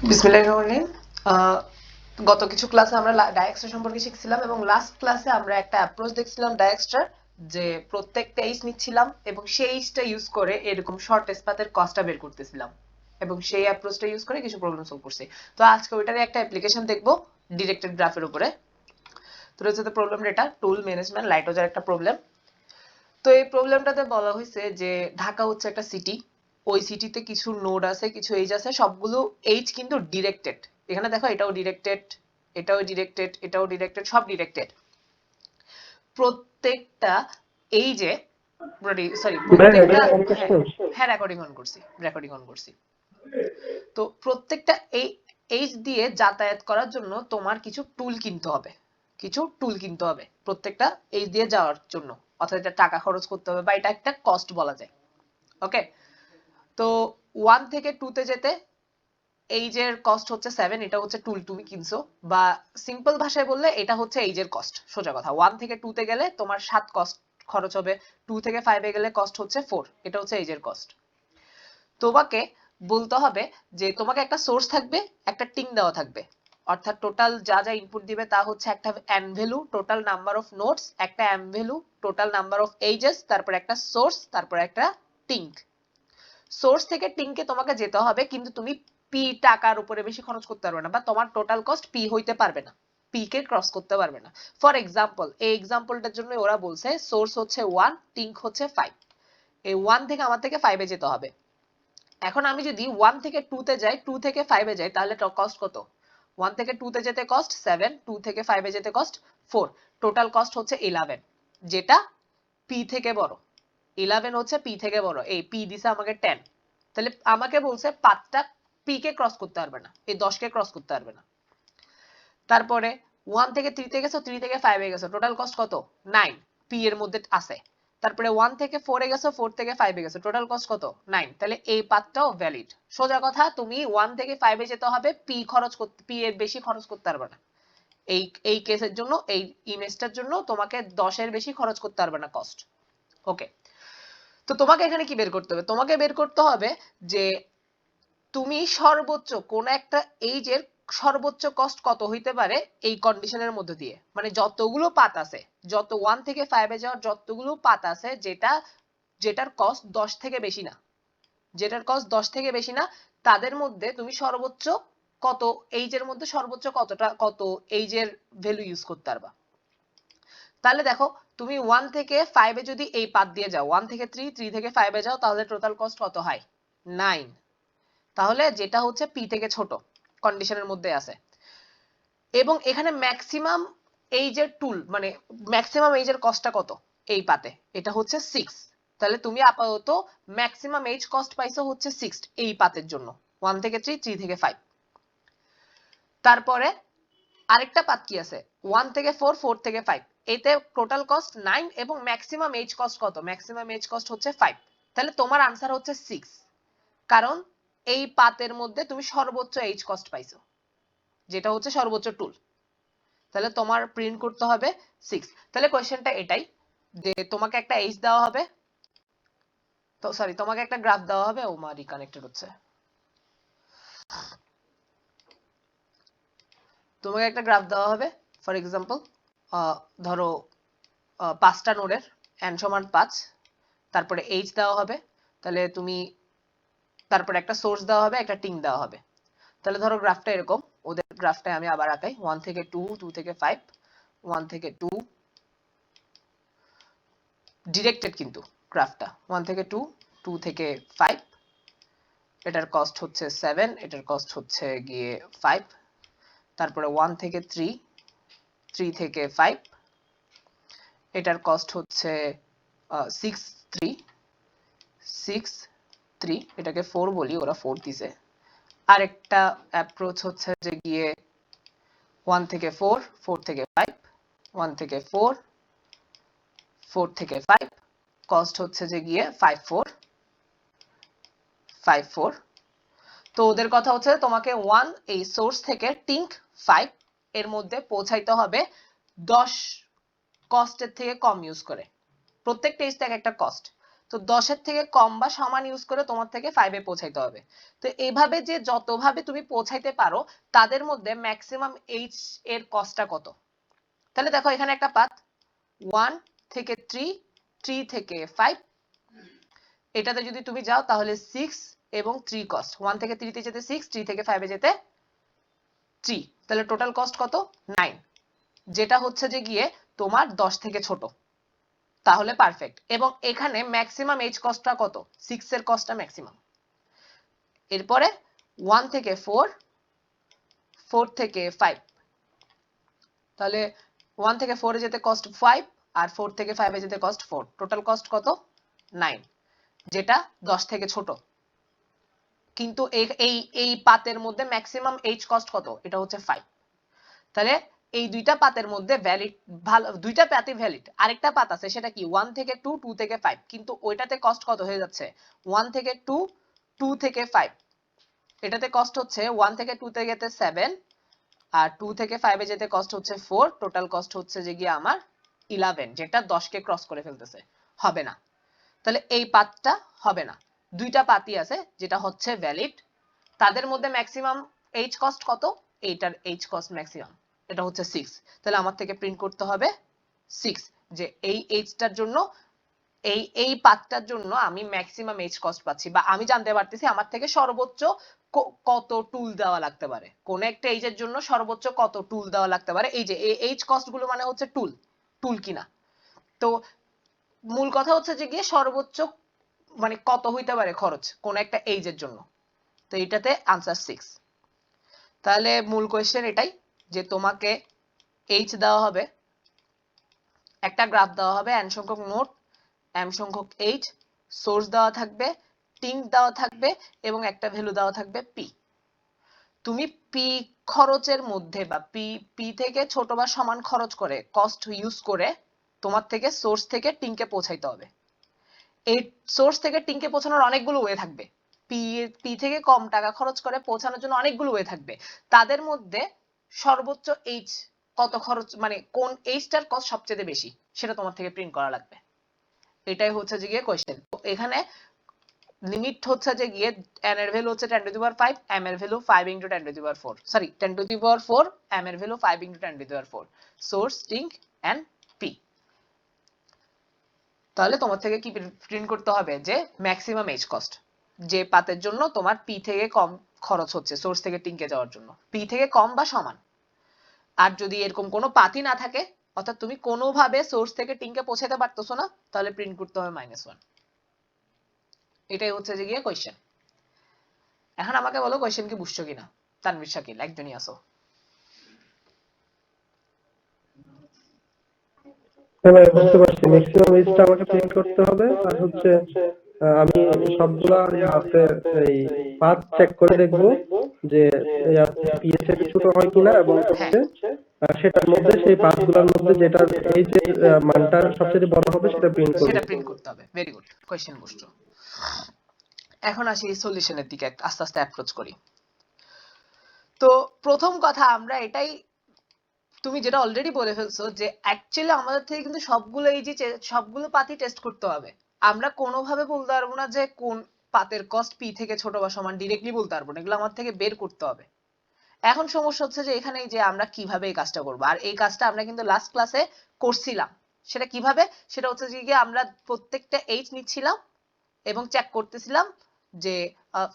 বিসমিল্লাহির রহমানির রহিম। গত কিছু ক্লাসে আমরা ডায়াক্সট্রা সম্পর্কে শিখছিলাম এবং লাস্ট ক্লাসে আমরা একটা অ্যাপ্রোচ দেখছিলাম ডায়াক্সট্রার, যে প্রত্যেকটা এইচ নিচ্ছিলাম এবং সেই এইচটা ইউজ করে এরকম শর্ট স্পাথের কস্টটা বের করতেছিলাম এবং সেই অ্যাপ্রোচটা ইউজ করে কিছু প্রবলেম সলভ করছি। তো আজকে ওইটারই একটা অ্যাপ্লিকেশন দেখবো ডিরেক্টেড গ্রাফের উপরে। তো হচ্ছে তো প্রবলেমটা এটা টুল ম্যানেজমেন্ট লাইটোজার একটা প্রবলেম। তো এই প্রবলেমটাতে বলা হয়েছে যে ঢাকা হচ্ছে একটা সিটি, ওই সিটিতে কিছু নোড আছে, কিছু এইজ আছে, সবগুলো এইজ কিন্তু ডিরেক্টেড। এখানে দেখো এটাও ডিরেক্টেড, এটাও ডিরেক্টেড, এটাও ডিরেক্টেড, সব ডিরেক্টেড। প্রত্যেকটা এইজে সরি প্রত্যেকটা, হ্যাঁ হ্যাঁ রেকর্ডিং অন করছি, রেকর্ডিং অন করছি। তো প্রত্যেকটা এই এইজ দিয়ে যাতায়াত করার জন্য তোমার কিছু টুল কিনতে হবে, কিছু টুল কিনতে হবে প্রত্যেকটা এইজ দিয়ে যাওয়ার জন্য, অর্থাৎ এটা টাকা খরচ করতে হবে বা এটা একটা কস্ট বলা যায়। ওকে, তো 1 থেকে 2 তে যেতে এইজের কস্ট হচ্ছে 7, এটা হচ্ছে টুল তুমি কিনছো, বা সিম্পল ভাষায় বললে এটা হচ্ছে এইজের কস্ট। সোজা কথা, 1 থেকে 2 তে গেলে তোমার 7 কস্ট খরচ হবে, 2 থেকে 5 এ গেলে কস্ট হচ্ছে 4, এটা হচ্ছে এইজের কস্ট। তোমাকে বলতে হবে যে তোমাকে একটা সোর্স থাকবে, একটা টিং দেওয়া থাকবে, অর্থাৎ টোটাল যা যা ইনপুট দিবে তা হচ্ছে একটা N value, total number of nodes, একটা M value, total number of edges, তারপর একটা সোর্স, তারপর একটা টিং। সোর্স থেকে টিংকে তোমাকে যেতে হবে, কিন্তু তুমি পি টাকার উপরে বেশি খরচ করতে পারবে না, বা তোমার টোটাল কস্ট পি হইতে পারবে না, পি কে ক্রস করতে পারবে না। ফর এক্সাম্পল, এই এক্সাম্পলটার জন্য ওরা বলছে সোর্স হচ্ছে 1, টিং হচ্ছে 5। এই 1 থেকে আমার থেকে 5 এ যেতে হবে। এখন আমি যদি 1 থেকে 2 তে যাই, 2 থেকে 5 এ যাই, তাহলে কস্ট কত? 1 থেকে 2 তে যেতে কস্ট 7, 2 থেকে 5 এ যেতে কস্ট 4, টোটাল কস্ট হচ্ছে 11, যেটা পি থেকে বড়। 11 হচ্ছে পি থেকে বড়, এই পি দিছে আমাকে 10, তাহলে আমাকে বলছে পাঁচটা পি কে ক্রস করতে পারবে না, এই 10 কে ক্রস করতে পারবে না। তারপরে 1 থেকে 3 তে গেছো, 3 থেকে 5 এ গেছো, টোটাল কস্ট কত? 9, পি এর মধ্যে আছে। তারপরে 1 থেকে 4 এ গেছো, 4 থেকে 5 এ গেছো, টোটাল কস্ট কত? 9, তাহলে এই পাথটাও ভ্যালিড। সোজা কথা, তুমি 1 থেকে 5 এ যেতে হবে, পি খরচ করতে, পি এর বেশি খরচ করতে পারবে না। এই এই কেসের জন্য, এই ইমেজটার জন্য তোমাকে 10 এর বেশি খরচ করতে পারবে না কস্ট। ওকে, তো তোমাকে এখানে কি বের করতে হবে? তোমাকে বের করতে হবে যে তুমি সর্বোচ্চ কোন একটা এইজের সর্বোচ্চ কস্ট কত হইতে পারে এই কন্ডিশনের মধ্যে দিয়ে, মানে যতগুলো পাত আছে, যত 1 থেকে 5 এ যাওয়ার যতগুলো পাত আছে, যেটার কস্ট 10 থেকে বেশি না, যেটার কস্ট 10 থেকে বেশি না, তাদের মধ্যে তুমি সর্বোচ্চ কত এইজের মধ্যে সর্বোচ্চ কত এইজের ভ্যালু ইউজ করতে পারবা। তাহলে দেখো, তুমি 1 থেকে 5 এ যদি এই পাত দিয়ে যাও, 1 থেকে 3, 3 থেকে 5 এ যাও, তাহলে টোটাল কস্ট কত হয়? 9। তাহলে যেটা হচ্ছে পি থেকে ছোট কন্ডিশনের মধ্যে আছে। এবং এখানে ম্যাক্সিমাম এইজের টুল, মানে ম্যাক্সিমাম এইজের কস্টটা কত এই পাতে? এটা হচ্ছে 6। তাহলে তুমি আপাতত ম্যাক্সিমাম এইজ কস্ট পাইছো হচ্ছে 6 এই পাতের জন্য, 1 থেকে 3, 3 থেকে 5। তারপরে আরেকটা পাত কি আছে? 1 থেকে 4, 4 থেকে 5, এতে টোটাল কস্ট 9 এবং ম্যাক্সিমাম এইজ কস্ট কত? ম্যাক্সিমাম এইজ কস্ট হচ্ছে 5। তাহলে তোমার আনসার হচ্ছে 6, কারণ এই পাতের মধ্যে তুমি সর্বোচ্চ এইজ কস্ট পাইছো, যেটা হচ্ছে সর্বোচ্চ টুল। তাহলে তোমার প্রিন্ট করতে হবে 6। তাহলে কোশ্চেনটা এটাই, যে তোমাকে একটা এইজ দেওয়া হবে, তো সরি তোমাকে একটা গ্রাফ দেওয়া হবে, ও মা রিকানেক্টেড হচ্ছে, তোমাকে একটা গ্রাফ দেওয়া হবে। ফর এক্সাম্পল, ধরো 5টা নোডের n সমান 5, তারপরে এইচ দেওয়া হবে, তাহলে তুমি তারপরে একটা সোর্স দেওয়া হবে, একটা টিং দেওয়া হবে। তাহলে ধরো গ্রাফটা এরকম, ওদের গ্রাফটা আমি আবার আঁকাই। 1 থেকে 2, 2 থেকে 5, 1 থেকে 2, ডিরেক্টেড কিন্তু গ্রাফটা 1 থেকে 2, 2 থেকে 5, এটার কস্ট হচ্ছে 7, এটার কস্ট হচ্ছে গিয়ে 5। তারপরে 1 থেকে 3, 3 থেকে 5, এটার কস্ট হচ্ছে 6, 3, 6, 3, এটাকে 4 বলি, ওরা 4 দিছে। আরেকটা অ্যাপ্রোচ হচ্ছে যে গিয়ে 1 থেকে 4, 4 থেকে 5, 1 থেকে 4, 4 থেকে 5, কস্ট হচ্ছে যে গিয়ে 5, 4, 5, 4। তো ওদের কথা হচ্ছে তোমাকে 1 এই সোর্স থেকে টিঙ্ক 5 এর মধ্যে পৌঁছাইতে হবে 10 কস্টের থেকে কম ইউজ করে। প্রত্যেকটা স্ট্যাক একটা কস্ট, তো 10-এর থেকে কম বা সমান ইউজ করে তোমার থেকে 5-এ পৌঁছাইতে হবে। তো এইভাবে যে যতভাবে তুমি পৌঁছাইতে পারো তাদের মধ্যে ম্যাক্সিমাম এইচ এর কস্টটা কত। তাহলে দেখো এখানে একটা পাথ 1 থেকে 3, 3 থেকে 5, এটাতে যদি তুমি যাও তাহলে 6 এবং 3 কস্ট, 1 থেকে 3 তে যেতে 6, 3 থেকে 5 এ যেতে 3, তাহলে টোটাল কস্ট কত 9, যেটা হচ্ছে যে গিয়ে তোমার 10 থেকে ছোট, তাহলে পারফেক্ট। এবং এখানে ম্যাক্সিমাম এইচ কস্টটা কত, 6 এর কস্টটা ম্যাক্সিমাম। এরপরে 1 থেকে 4, 4 থেকে 5, তাহলে 1 থেকে 4 এ যেতে কস্ট 5 আর 4 থেকে 5 এ যেতে কস্ট 4, টোটাল কস্ট কত 9, যেটা 10 থেকে ছোট। কিন্তু এই পাতের মধ্যে ম্যাক্সিমাম এইচ কস্ট কত, এটা হচ্ছে 5। তাহলে এই দুইটা পাতের মধ্যে ভ্যালিড, ভালো দুইটা পাতই ভ্যালিড। আরেকটা পাত আছে সেটা কি 1 থেকে 2, 2 থেকে 5, কিন্তু ওইটাতে কস্ট কত হয়ে যাচ্ছে 1 থেকে 2, 2 থেকে 5, এটাতে কস্ট হচ্ছে 1 থেকে 2 তে যেতে 7 আর 2 থেকে 5 এ যেতে কস্ট হচ্ছে 4, টোটাল কস্ট হচ্ছে যে গিয়ে আমার 11, যেটা 10 কে ক্রস করে ফেলতেছে, হবে না। তাহলে এই পাতটা হবে না। দুইটা পাতই আছে যেটা হচ্ছে ভ্যালিড, তাদের মধ্যে ম্যাক্সিমাম এইচ কস্ট কত, এইটার এইচ কস্ট ম্যাক্সিমাম, এটা হচ্ছে 6। তাহলে আমার থেকে প্রিন্ট করতে হবে 6, যে এই এইচটার জন্য এই পাতটার জন্য আমি ম্যাক্সিমাম এইচ কস্ট পাচ্ছি, বা আমি জানতে পারতেছি আমার থেকে সর্বোচ্চ কত টুল দেওয়া লাগতে পারে, কোন একটা এইচের জন্য সর্বোচ্চ কত টুল দেওয়া লাগতে পারে। এই যে এইচ কস্ট গুলো মানে হচ্ছে টুল কিনা। তো মূল কথা হচ্ছে যে গিয়ে সর্বোচ্চ মানে কত হইতে পারে খরচ কোন একটা এইচের জন্য। তো এটাতে আনসার 6। তাহলে মূল কোয়েশ্চেন এটাই যে তোমাকে এইচ দেওয়া হবে, একটা গ্রাফ দেওয়া হবে, n সংখ্যক নোড, m সংখ্যক এইচ, সোর্স দেওয়া থাকবে, টিঙ্ক দেওয়া থাকবে এবং একটা ভ্যালু দেওয়া থাকবে p। তুমি p খরচের মধ্যে বা p থেকে ছোট বা সমান খরচ করে কস্ট ইউজ করে তোমার থেকে সোর্স থেকে টিঙ্কে পৌঁছাইতে হবে। এই সোর্স থেকে টিঙ্কে পৌঁছানোর অনেকগুলো ওয়ে থাকবে, পি থেকে কম টাকা খরচ করে পৌঁছানোর জন্য অনেকগুলো ওয়ে থাকবে, তাদের মধ্যে সর্বোচ্চ এইচ কত খরচ, মানে কোন এইচটার কস্ট সবচেয়ে বেশি সেটা তোমার থেকে প্রিন্ট করা লাগবে। এটাই হচ্ছে যে গিয়ে কোয়েশ্চেন। এখানে লিমিট হচ্ছে যে গিয়ে n এর ভ্যালু হচ্ছে 10 to the power 5, m এর value 5 into 10 to the power 4, sorry 10 to the power 4, m এর value 5 into 10 to the power 4, source, টিঙ্ক এন্ড পি। তাহলে তোমার থেকে কি প্রিন্ট করতে হবে যে ম্যাক্সিমাম এইচ কস্ট, যে পাতের জন্য তোমার পি থেকে কম খরচ হচ্ছে সোর্স থেকে টিঙ্কে যাওয়ার জন্য, পি থেকে কম বা সমান। আর যদি এরকম কোনো পাতই না থাকে, অর্থাৎ তুমি কোনোভাবে সোর্স থেকে টিঙ্কে পৌঁছাতে পারতেছো না, তাহলে প্রিন্ট করতে হবে -1। এটাই হচ্ছে যে গিয়ে কোয়েশ্চেন। এখন আমাকে বলো কোয়েশ্চেন কি বুঝছো কিনা, তানভীর শাকিল একজনই আসো। হ্যাঁ ভাই, বুঝতে পারছি। ম্যাক্সিমাম এজটা আমাকে প্রিন্ট করতে হবে, আর হচ্ছে আমি সবগুলা আছে এই পাথ চেক করে দেখব যে পিএস এর ছোট হয় কিনা, এবং হ্যাঁ হচ্ছে সেটার মধ্যে সেই পাথগুলোর মধ্যে যেটার এইচ এর মানটা সবচেয়ে বড় হবে সেটা প্রিন্ট করব। সেটা প্রিন্ট করতে হবে, ভেরি গুড কোয়েশ্চেন বুঝছো। এখন আসি সলিউশনের দিকে আস্তে আস্তে অ্যাপ্রোচ করি। তো প্রথম কথা আমরা এটাই, তুমি যেটা অলরেডি বলে ফেলছো যে অ্যাকচুয়ালি আমাদের থেকে কিন্তু সবগুলো এই যে সবগুলো পাতই টেস্ট করতে হবে। আমরা কোনোভাবে বলতে পারবো না যে কোন পাতের কস্ট পি থেকে ছোট বা সমান, ডিরেক্টলি বলতে পারবো না, এগুলো আমার থেকে বের করতে হবে। এখন সমস্যা হচ্ছে যে এখানে যে আমরা কিভাবে এই কাজটা করবো, আর এই কাজটা আমরা কিন্তু লাস্ট ক্লাসে করছিলাম। সেটা কিভাবে, সেটা হচ্ছে যে আমরা প্রত্যেকটা এইচ নিচ্ছিলাম এবং চেক করতেছিলাম যে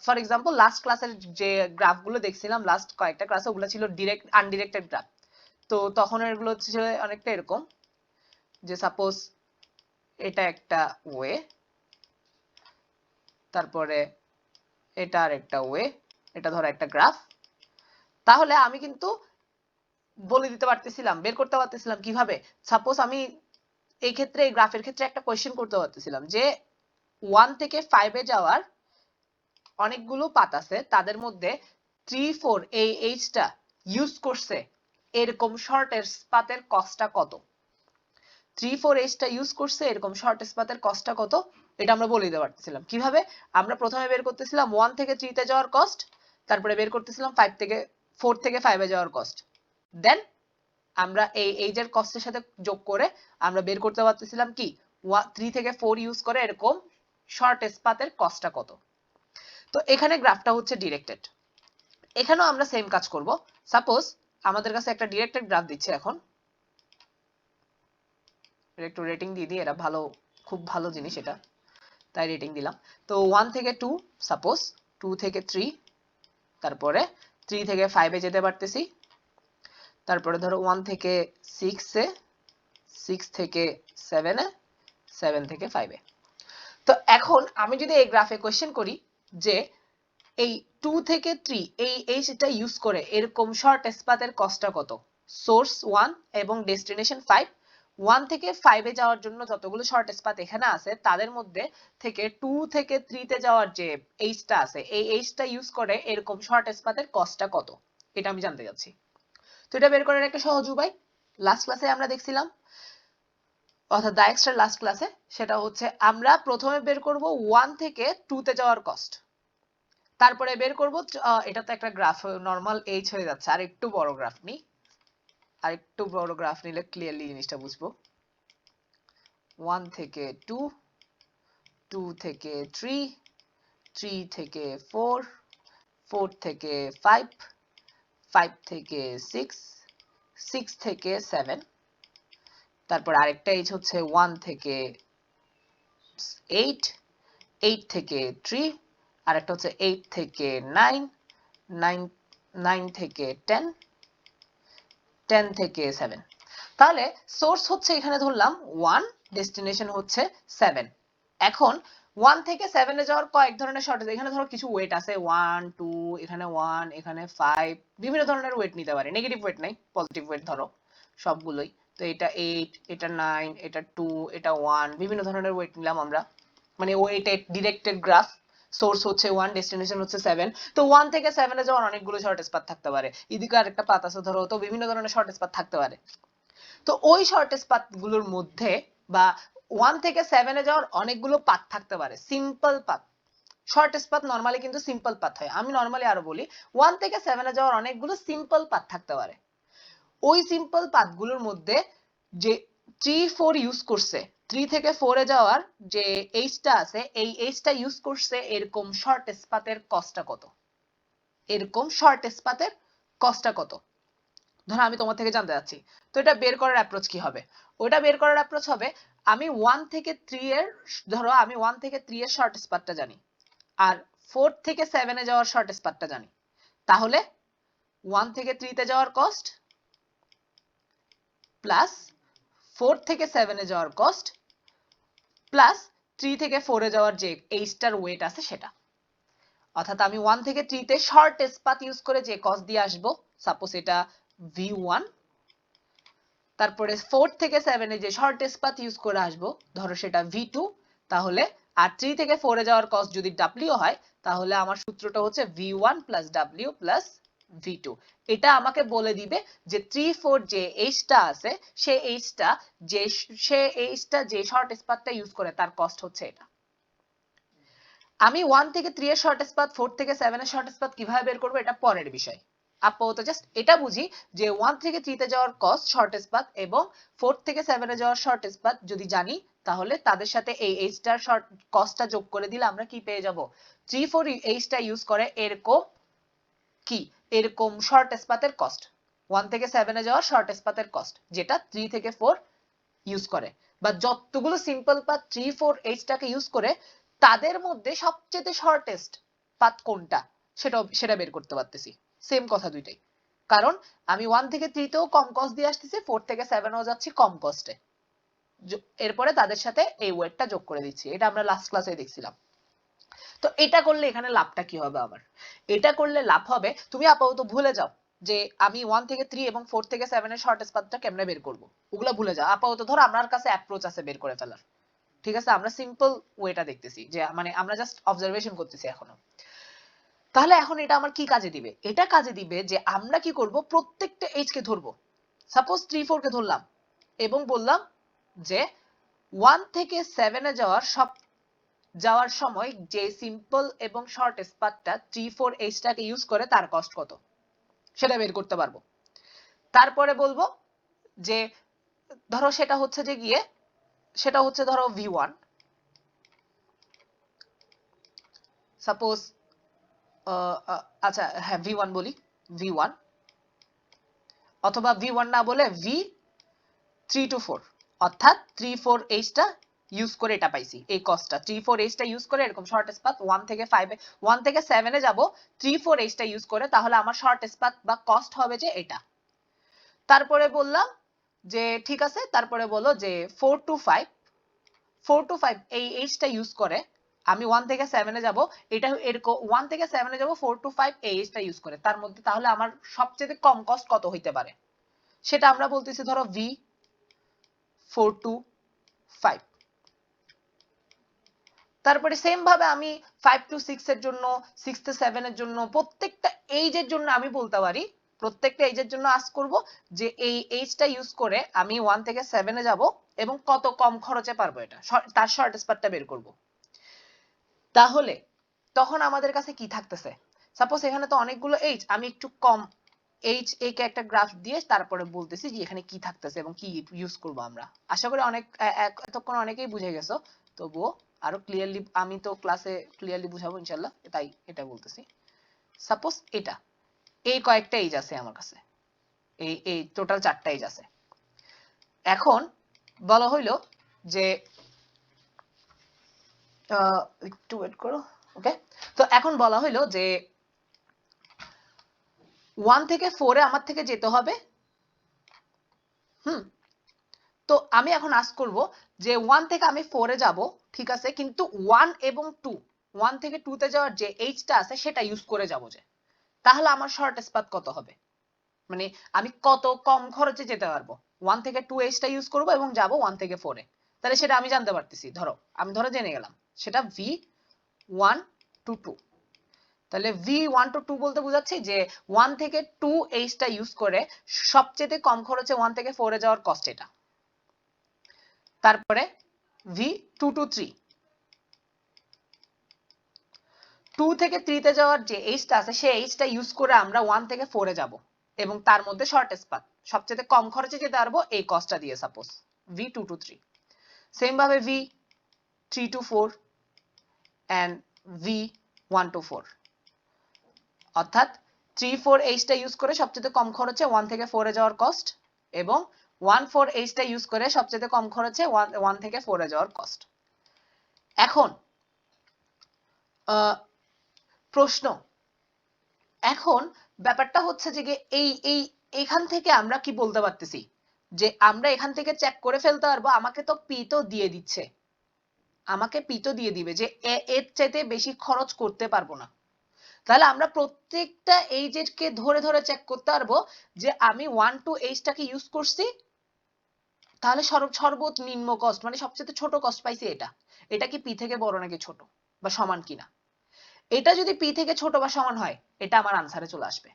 ফর এক্সাম্পল লাস্ট ক্লাসের যে গ্রাফগুলো দেখছিলাম, লাস্ট কয়েকটা ক্লাসে ওগুলো ছিল ডিরেক্ট আনডিরেক্টেড গ্রাফ। তো তখন এগুলো ছিল অনেকটা এরকম যে সাপোজ এটা একটা ওয়ে, তারপরে এটা আর একটা ওয়ে, এটা ধরো একটা গ্রাফ। তাহলে আমি কিন্তু বলে দিতে পারতেছিলাম, বের করতে পারতেছিলাম কিভাবে, সাপোজ আমি এই ক্ষেত্রে এই গ্রাফের ক্ষেত্রে একটা কোয়েশ্চেন করতে পারতেছিলাম যে 1 থেকে 5 এ যাওয়ার অনেকগুলো পাত আছে, তাদের মধ্যে 3, 4 এই এইচটা ইউজ করছে এরকম শর্টেস্ট পাতের কস্টটা কত, 3, 4 এইচটা ইউজ করছে এরকম শর্টেস্ট পাতের কস্টটা কত, এটা আমরা বলে দিতে পারতেছিলাম। কিভাবে, আমরা প্রথমে বের করতেছিলাম 1 থেকে 3 তে যাওয়ার কস্ট, তারপরে বের করতেছিলাম 4 থেকে 5 এ যাওয়ার কস্ট, দেন আমরা এই এইচের কস্টের সাথে যোগ করে আমরা বের করতে পারতেছিলাম কি 3 থেকে 4 ইউজ করে এরকম শর্টেস্ট পাথের কস্টটা কত। তো এখানে গ্রাফটা হচ্ছে ডিরেক্টেড, এখানেও আমরা সেম কাজ করব। সাপোজ আমাদের কাছে একটা ডিরেক্টেড গ্রাফ দিচ্ছে, এখন একটু রেটিং দিয়ে দিই, এটা ভালো, খুব ভালো জিনিস এটা, তাই রেটিং দিলাম। তো 1 থেকে 2, সাপোজ 2 থেকে 3, তারপরে 3 থেকে 5 এ যেতে পারতেছি, তারপরে ধরো 1 থেকে 6 এ, 6 থেকে 7 এ, 7 থেকে 5 এ। তো এখন আমি যদি এই গ্রাফে কোশ্চেন করি যে এই 2 থেকে 3 এইটা ইউজ করে এরকম শর্টেস্ট পাথের কস্টটা কত, সোর্স 1 এবং ডেস্টিনেশন 5, 1 থেকে 5 এ যাওয়ার জন্য যতগুলো শর্টেস্ট পাথ এখানে আছে তাদের মধ্যে থেকে 2 থেকে 3 তে যাওয়ার যে এইচটা আছে এই এইচটা ইউজ করে এরকম শর্টেস্ট পাথের কস্টটা কত, এটা আমি জানতে চাচ্ছি। তো এটা বের করার একটা সহজ উপায় লাস্ট ক্লাসে আমরা দেখছিলাম, অর্থাৎ ডাইরেক্টর লাস্ট ক্লাসে, সেটা হচ্ছে আমরা প্রথমে বের করব 1 থেকে 2 তে যাওয়ার কস্ট, তারপরে বের করব, এটা তো একটা গ্রাফ নরমাল এইচ হয়ে যাচ্ছে, আর একটু বড় গ্রাফ নি, আর একটু বড় গ্রাফ নিলে ক্লিয়ারলি জিনিসটা বুঝবো। 1 থেকে 2, 2 থেকে 3, 3 থেকে 4, 4 থেকে 5, 5 থেকে 6, 6 থেকে 7, তারপর আরেকটা এইচ হচ্ছে 1 থেকে 8, 8 থেকে 3, আর একটা হচ্ছে 8 থেকে 9, 9, 9 থেকে 10, 10 থেকে 7। তাহলে সোর্স হচ্ছে এখানে ধরলাম 1, ডেস্টিনেশন হচ্ছে 7। এখন 1 থেকে 7 এ যাওয়ার কয়েক ধরনের শর্টেজ, এখানে ধরো কিছু ওয়েট আছে 1 2, এখানে 1, এখানে 5, বিভিন্ন ধরনের ওয়েট নিতে পারে, নেগেটিভ ওয়েট নাই, পজিটিভ ওয়েট ধরো সবগুলোই। তো এটা 8, এটা 9, এটা 2, এটা 1, বিভিন্ন ধরনের ওয়েট নিলাম আমরা, মানে ওয়েটেড ডিরেক্টেড গ্রাফ। সোর্স হচ্ছে 1, ডেস্টিনেশন হচ্ছে 7। তো 1 থেকে 7 এ যাওয়ার অনেকগুলো শর্টেজ পাথ থাকতে পারে, এদিকে আরেকটা পাথ আছে ধরো, তো বিভিন্ন ধরনের শর্টেজ পাথ থাকতে পারে। তো ওই শর্টেজ পাথ গুলোর মধ্যে বা 1 থেকে 7 এ যাওয়ার অনেকগুলো পাথ থাকতে পারে, simple path. Shortest path normally কিন্তু সিম্পল পাথ হয়, আমি নরমালি আরো বলি 1 থেকে 7 এ যাওয়ার অনেকগুলো সিম্পল পাথ থাকতে পারে। ওই সিম্পল পাথগুলোর মধ্যে যে 3 4 ইউজ করছে, 3 থেকে 4 এ যাওয়ার যে এইচটা আছে এই এইচটা ইউজ করছে এরকম শর্টেস্ট পাথের কস্টটা কত, এরকম শর্টেস্ট পাথের কস্টটা কত, ধরো আমি তোমার থেকে জানতে চাচ্ছি। তো এটা বের করার অ্যাপ্রোচ কি হবে, ওটা বের করার অ্যাপ্রোচ হবে আমি 1 থেকে 3 এর, ধরো আমি 1 থেকে 3 এর শর্টেস্ট পাথটা জানি আর 4 থেকে 7 এ যাওয়ার শর্টেস্ট পাথটা জানি, তাহলে 1 থেকে 3 তে যাওয়ার কস্ট প্লাস 4 থেকে 7 এ যাওয়ার কস্ট প্লাস 3 থেকে 4 এ যাওয়ার যে এইচটার ওয়েট আছে সেটা, অর্থাৎ আমি 1 থেকে 3 তে শর্টেস্ট পাথ ইউজ করে যে কস্ট দিয়ে আসবো, সাপোজ এটা v1, তারপরে 4 থেকে 7 এ যে শর্টেস্ট পাথ ইউজ করে আসবো ধরো সেটা v2, তাহলে আর 3 থেকে 4 এ যাওয়ার কস্ট যদি w হয় তাহলে আমার সূত্রটা হচ্ছে v1 plus w plus v2। এটা আমাকে বলে দিবে যে 3 4 যে এইচটা আছে সেই এইচটা যে শর্টেস্ট পাথটা ইউজ করে তার কস্ট হচ্ছে এটা। আমি 1 থেকে 3 এর শর্টেস্ট পাথ, 4 থেকে 7 এর শর্টেস্ট পাথ কিভাবে বের করব এটা পরের বিষয়, আপাতত জাস্ট এটা বুঝি যে 1 থেকে 3 তে যাওয়ার কস্ট শর্টেস্ট পাথ এবং 4 থেকে 7 এ যাওয়ার শর্টেস্ট পাথ যদি জানি তাহলে তাদের সাথে এই এইচটার শর্ট কস্টটা যোগ করে দিলে আমরা কি পেয়ে যাব, 3 4 এইচটা ইউজ করে এরকম কি, এরকম শর্টেস্ট পাথের কস্ট, 1 থেকে 7 এ যাওয়ার শর্টেস্ট পাথের কস্ট যেটা 3 থেকে 4 ইউজ করে, বা যতগুলো সিম্পল পাথ 3 4 এইচটাকে ইউজ করে তাদের মধ্যে সবচেয়ে শর্টেস্ট পাথ কোনটা সেটা বের করতে পারতেছি। সেম কথা দুইটাই, কারণ আমি 1 থেকে 3 তেও কম কস্ট দিয়ে আসতেছি, 4 থেকে 7 এও যাচ্ছি কম কস্টে, এরপরে তাদের সাথে এই ওয়েটটা যোগ করে দিচ্ছি, এটা আমরা লাস্ট ক্লাসে দেখছিলাম। তো এটা করলে এখানে লাভটা কি হবে আমার, এটা করলে লাভ হবে, তুমি আপাতত ভুলে যাও যে আমি 1 থেকে 3 এবং 4 থেকে 7 এর শর্টেস্ট পাথটা কেমনে বের করব, ওগুলা ভুলে যাও, আপাতত ধরো আমার কাছে অ্যাপ্রোচ আছে বের করে ফেলার, ঠিক আছে, আমরা সিম্পল ওয়েটা দেখতেছি, যে মানে আমরা জাস্ট অবজারভেশন করতেছি এখনো। তাহলে এখন এটা আমার কি কাজে দিবে, এটা কাজে দিবে যে আমরা কি করব প্রত্যেকটা এইচ কে ধরবো, সাপোজ 3 4 কে ধরলাম এবং বললাম যে 1 থেকে 7 এ যাওয়ার সময় যে সিম্পল এবং শর্টেস্ট পাথটা 3 4 এইচটাকে ইউজ করে তার কস্ট কত সেটা বের করতে পারবো। তারপরে বলবো যে ধরো সেটা হচ্ছে ধরো v1, সাপোজ আচ্ছা হ্যাঁ v1 বলি, v1 অথবা v1 না বলে v3 to 4, অর্থাৎ 3-4H টা ইউজ করে এটা পাইছি, এই কস্টটা 3-4H টা ইউজ করে এরকম শর্টেস্ট পাথ 1 থেকে 5 এ 1 থেকে 7 এ যাব 3-4H টা ইউজ করে, তাহলে আমার শর্টেস্ট পাথ বা কস্ট হবে যে এটা। তারপরে বললাম যে ঠিক আছে, তারপরে বলো যে 4 to 5 এই H টা ইউজ করে আমি 1 থেকে 7 এ যাব, এটা এরকম 1 থেকে 7 এ যাব 4 to 5 এই H টা ইউজ করে, তার মধ্যে তাহলে আমার সবচেয়ে কম কস্ট কত হইতে পারে সেটা আমরা বলতেছি ধরো v4 to 5। তারপরে সেম ভাবে আমি 5 to 6 এর জন্য 6 to 7 এর জন্য প্রত্যেকটা এইজের জন্য আমি বলতে পারি, প্রত্যেকটা এইজের জন্য আস্ক করব যে এই এইজটা ইউজ করে আমি 1 থেকে 7 এ যাব এবং কত কম খরচে পারবো এটা, তার শর্টেস্ট পাথটা বের করব। তাহলে তখন আমাদের কাছে কি থাকতেছে, সাপোজ এখানে তো অনেকগুলো এইজ, আমি একটু কম এইচ একে একটা গ্রাফ দিয়ে তারপরে বলতেছি যে এখানে কি থাকতেছে এবং কি ইউজ করব আমরা। আশা করি অনেক এতক্ষণ অনেকেই বুঝে গেছো, তবুও আরো ক্লিয়ারলি আমি তো ক্লাসে ক্লিয়ারলি বুঝাবো ইনশাআল্লাহ, তাই এটা বলতেছি। সাপোজ এটা এই কয়েকটা এইজ আছে আমার কাছে, এই টোটাল 4টা এইজ আছে। এখন বলা হইলো যে একটু ওয়েট করো, ওকে। তো এখন বলা হইলো যে 1 থেকে 4 এ আমার থেকে যেতে হবে, তো আমি এখন আস্ক করব যে 1 থেকে আমি 4 এ যাব, ঠিক আছে, কিন্তু 1 এবং 2, 1 থেকে 2 তে যাওয়ার যে h টা আছে সেটা ইউজ করে যাব যে, তাহলে আমার শর্টেস্ট পাথ কত হবে, মানে আমি কত কম খরচে যেতে পারবো। 1 থেকে 2H টা ইউজ করব এবং যাব 1 থেকে 4 এ, তাহলে সেটা আমি জানতে পারতেছি, আমি জেনে গেলাম সেটা v1 to 2। তাহলে v1 to 2 বলতে বোঝাচ্ছি যে 1 থেকে 2H টা ইউজ করে সবচেয়ে কম খরচে 1 থেকে 4 এ যাওয়ার কস্ট এটা। তারপরে v2 to 3, 2 থেকে 3 তে যাওয়ার যে h টা আছে সেই h টা ইউজ করে আমরা 1 থেকে 4 এ যাব এবং তার মধ্যে শর্টেস্ট পাথ সবচেয়ে কম খরচে যেতে পারবো এই কস্টটা দিয়ে, সাপোজ v2 to 3। সেম ভাবে v3 to 4 and v1 to 4, অর্থাৎ 3-4H টা ইউজ করে সবচেয়ে কম খরচে 1 থেকে 4 এ যাওয়ার কস্ট এবং 1-4H টা ইউজ করে সবচেয়ে কম খরচে 1 থেকে 4 এ যাওয়ার কস্ট। এখন প্রশ্ন, এখন ব্যাপারটা হচ্ছে যে এইখান থেকে আমরা কি বলতে পারতেছি যে আমরা এখান থেকে চেক করে ফেলতে পারবো, আমাকে তো পি তো দিয়ে দিচ্ছে, আমাকে পি তো দিয়ে দিবে যে এর চাইতে বেশি খরচ করতে পারবো না, তাহলে আমরা প্রত্যেকটা এইজকে ধরে ধরে চেক করতে পারবো যে আমি 1 to H টাকে ইউজ করছি, তাহলে সর্বনিম্ন কস্ট মানে সবচেয়ে ছোট কস্ট পাইছি এটা কি পি থেকে বড় নাকি ছোট বা সমান কিনা, এটা যদি পি থেকে ছোট বা সমান হয় এটা আমার আনসারে চলে আসবে।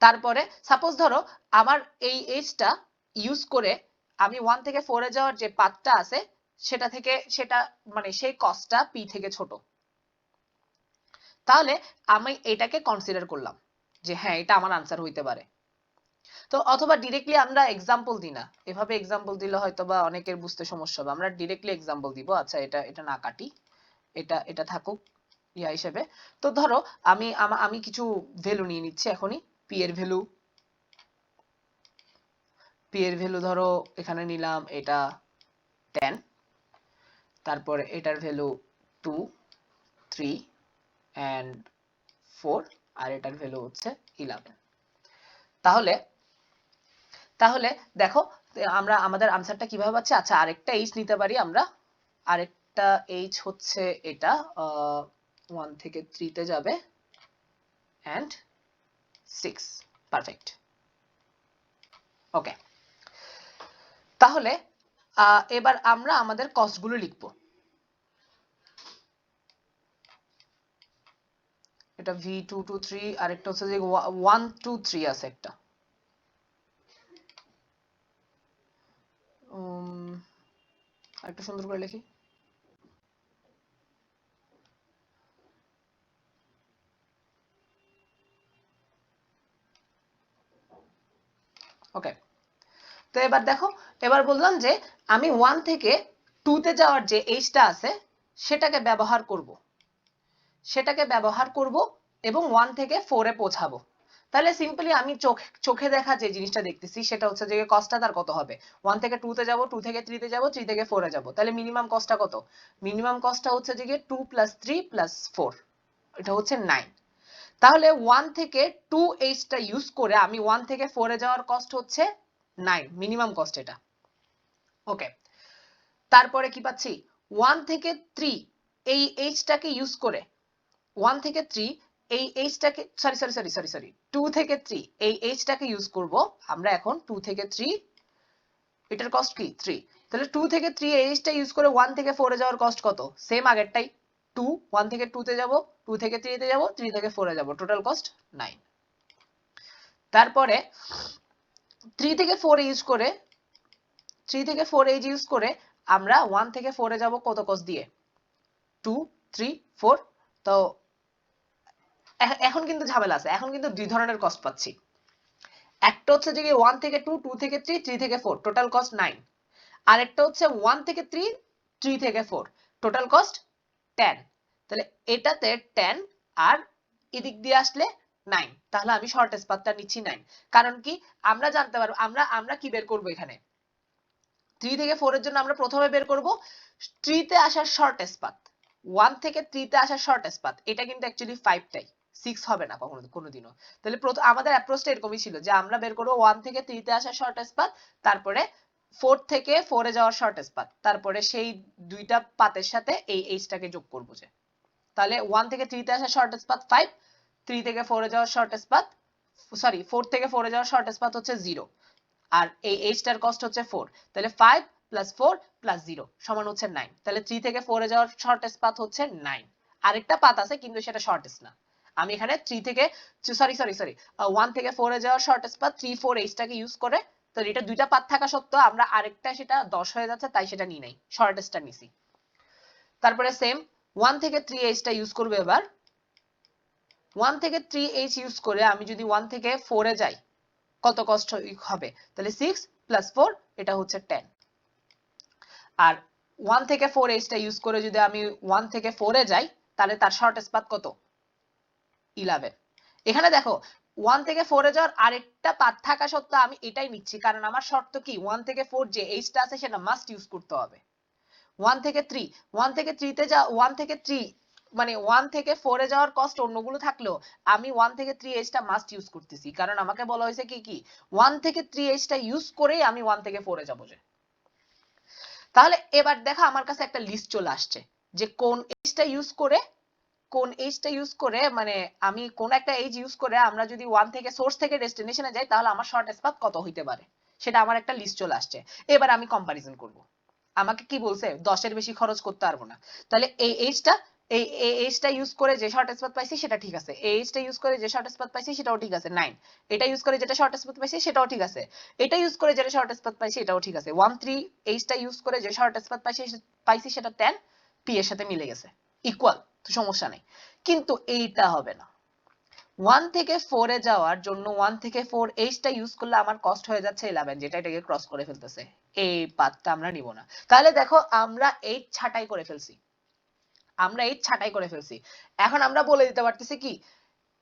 তারপরে সাপোজ ধরো আমার এই এজটা ইউজ করে আমি 1 থেকে 4 এ যাওয়ার যে পাথটা আছে সেটা মানে সেই কস্টটা পি থেকে ছোট, তাহলে আমি এটাকে কনসিডার করলাম যে হ্যাঁ এটা আমার আনসার হইতে পারে। তো অথবা ডিরেক্টলি আমরা এক্সাম্পল দিই না, এভাবে এক্সাম্পল দিলে হয়তো বা অনেকের বুঝতে সমস্যা হবে, আমরা ডিরেক্টলি এক্সাম্পল দিব। আচ্ছা এটা না কাটি, এটা থাকুক ইয়া হিসেবে। তো ধরো আমি কিছু ভ্যালু নিয়ে নিচ্ছি এখনই, পি এর ভ্যালু ধরো এখানে নিলাম এটা 10, তারপরে এটার ভ্যালু 2, 3 and 4 আর এটার ভ্যালু হচ্ছে 11। তাহলে দেখো আমরা আমাদের আনসারটা কিভাবে পাচ্ছি। আচ্ছা আরেকটা এইচ নিতে পারি আমরা, আরেকটা এইচ হচ্ছে এটা 1 থেকে 3 তে যাবে and 6, পারফেক্ট, ওকে। তাহলে এবার আমরা আমাদের কস্টগুলো লিখবো, এটা v2 to 3 আরেকটা হচ্ছে যে 1 to 3 আছে একটা, আরেকটু সুন্দর করে লিখি, ওকে। তো এবার দেখো, এবার বললাম যে আমি 1 থেকে 2 তে যাওয়ার যে এইচটা আছে সেটাকে ব্যবহার করব সেটাকে ব্যবহার করব এবং 1 থেকে 4 এ পৌঁছাবো। তাহলে সিম্পলি আমি চোখে দেখা যে জিনিসটা দেখতেছি সেটা হচ্ছে যে কস্টটা তার কত হবে, 1 থেকে 2 তে যাব, 2 থেকে 3 তে যাব, 3 থেকে 4 এ যাব। তাহলে মিনিমাম কস্টটা কত? মিনিমাম কস্টটা হচ্ছে যে 2 + 3 + 4, এটা হচ্ছে 9। তাহলে 1 থেকে 2h টা ইউজ করে আমি 1 থেকে 4 এ যাওয়ার কস্ট হচ্ছে 9, মিনিমাম কস্ট এটা। ওকে, তারপরে কি পাচ্ছি, 1 থেকে 3 এই h টাকে ইউজ করে 1 থেকে 3 এই h টাকে সরি 2 থেকে 3 এই h টাকে ইউজ করব আমরা এখন 2 থেকে 3, এটার কস্ট কি 3। তাহলে 2 থেকে 3 এই h টা ইউজ করে 1 থেকে 4 এ যাওয়ার কস্ট কত, সেম আগেরটাই 2, 1 থেকে 2 তে যাব, 2 থেকে 3 তে যাব, 3 থেকে 4 এ যাব, টোটাল কস্ট 9। তারপরে 3 থেকে 4 ইউজ করে 3 থেকে 4 এই ইউজ করে আমরা 1 থেকে 4 এ যাব কত কস্ট দিয়ে, 2 3 4। তো এখন কিন্তু ঝামেলা আছে, এখন কিন্তু দুই ধরনের কস্ট পাচ্ছি। একটা হচ্ছে যে 1 থেকে 2, 2 থেকে 3, 3 থেকে 4, টোটাল কস্ট 9। আরেকটা হচ্ছে 1 থেকে 3, 3 থেকে 4, টোটাল কস্ট 10। তাহলে এটাতে 10 আর এদিক দিয়ে আসলে 9, তাহলে আমি শর্টেস্ট পাথটা নিচ্ছি 9। কারণ কি, আমরা জানতে পারবো, আমরা কি বের করব এখানে, 3 থেকে 4 এর জন্য আমরা প্রথমে বের করব 3 তে আসার শর্টেস্ট পাথ। 1 থেকে 3 তে আসার শর্টেস্ট পাথ, এটা কিন্তু অ্যাকচুয়ালি 5 টাই, 6 হবে না কোনোদিনও। তাহলে আমাদের অ্যাপ্রোচটা এরকমই ছিল যে আমরা বের করব 1 থেকে 3 তে আসার শর্টেস্ট পাথ, তারপরে 4 থেকে 4 এ যাওয়ার শর্টেস্ট পাথ, তারপরে সেই দুইটা পাথের সাথে এই h টাকে যোগ করব। যে তাহলে 1 থেকে 3 তে আসার শর্টেস্ট পাথ 5, 3 থেকে 4 এ যাওয়ার শর্টেস্ট পাথ, 4 থেকে 4 এ যাওয়ার শর্টেস্ট পাথ হচ্ছে 0, আর এই h টার কস্ট হচ্ছে 4। তাহলে 5 + 4 + 0 সমান হচ্ছে 9। তাহলে 3 থেকে 4 এ যাওয়ার শর্টেস্ট পাথ হচ্ছে 9। আরেকটা পাথ আছে কিন্তু সেটা শর্টেস্ট না। আমি এখানে 3 থেকে সরি 1 থেকে 4 এ যাওয়ার শর্টেস্ট পাথ 3 4 h টাকে ইউজ করে, তো এটা দুইটা পাথ থাকা সত্ত্বেও আমরা আরেকটা সেটা 10 হয়ে যাচ্ছে তাই সেটা নিই নাই, শর্টেস্টটা নিছি। তারপরে সেম 1 থেকে 3 h টা ইউজ করব এবার। 1 থেকে 3 h ইউজ করে আমি যদি 1 থেকে 4 এ যাই কত কষ্ট হবে, তাহলে 6 + 4, এটা হচ্ছে 10। আর 1 থেকে 4 h টা ইউজ করে যদি আমি 1 থেকে 4 এ যাই তাহলে তার শর্টেস্ট পাথ কত, 11। এখানে দেখো 1 থেকে 4 এ যাওয়ার আরেকটা পাথ থাকা সত্ত্বেও আমি এটাই নিচ্ছি, কারণ আমার শর্ত কি 1 থেকে 4 যে h টা আছে সেটা মাস্ট ইউজ করতে হবে। 1 থেকে 3, 1 থেকে 3 তে 1 থেকে 3 মানে 1 থেকে 4 এ যাওয়ার কষ্ট অন্যগুলো থাকলেও আমি 1 থেকে 3 h টা মাস্ট ইউজ করতেছি, কারণ আমাকে বলা হয়েছে কি 1 থেকে 3 h টা ইউজ করেই আমি 1 থেকে 4 এ যাব। যে তাহলে এবার দেখো আমার কাছে একটা লিস্ট চলে আসছে যে কোন h টা ইউজ করে মানে আমি কোন একটা h ইউজ করে আমরা যদি 1 থেকে সোর্স থেকে ডেস্টিনেশনে যাই তাহলে আমার শর্টেস্ট পাথ কত হইতে পারে, সেটা আমার একটা লিস্ট চলে আসছে। এবার আমি কম্পারিজন করব। আমাকে কি বলছে, 10 এর বেশি খরচ করতে পারবো না। তাহলে এই h টা ইউজ করে যে শর্টেস্ট পাথ পাইছি সেটা ঠিক আছে, এই h টা ইউজ করে যে শর্টেস্ট পাথ পাইছি সেটাও ঠিক আছে 9, এটা ইউজ করে যেটা শর্টেস্ট পাথ পাইছি সেটাও ঠিক আছে, এটা ইউজ করে যেটা শর্টেস্ট পাথ পাইছি এটাও ঠিক আছে, 1 3 h টা ইউজ করে যে শর্টেস্ট পাথ পাইছি সেটা 10, p এর সাথে মিলে গেছে, ইকুয়াল, তো সমস্যা নেই। কিন্তু এইটা হবে না। 1 থেকে 4 এ যাওয়ার জন্য 1 থেকে 4 h টা ইউজ করলে আমার কস্ট হয়ে যাচ্ছে 11, যেটা এটাকে ক্রস করে ফেলতেছে, এই পাথটা আমরা নিব না। তাহলে দেখো আমরা 8 ছাঁটাই করে ফেলছি, এখন আমরা বলে দিতে পারতেছি কি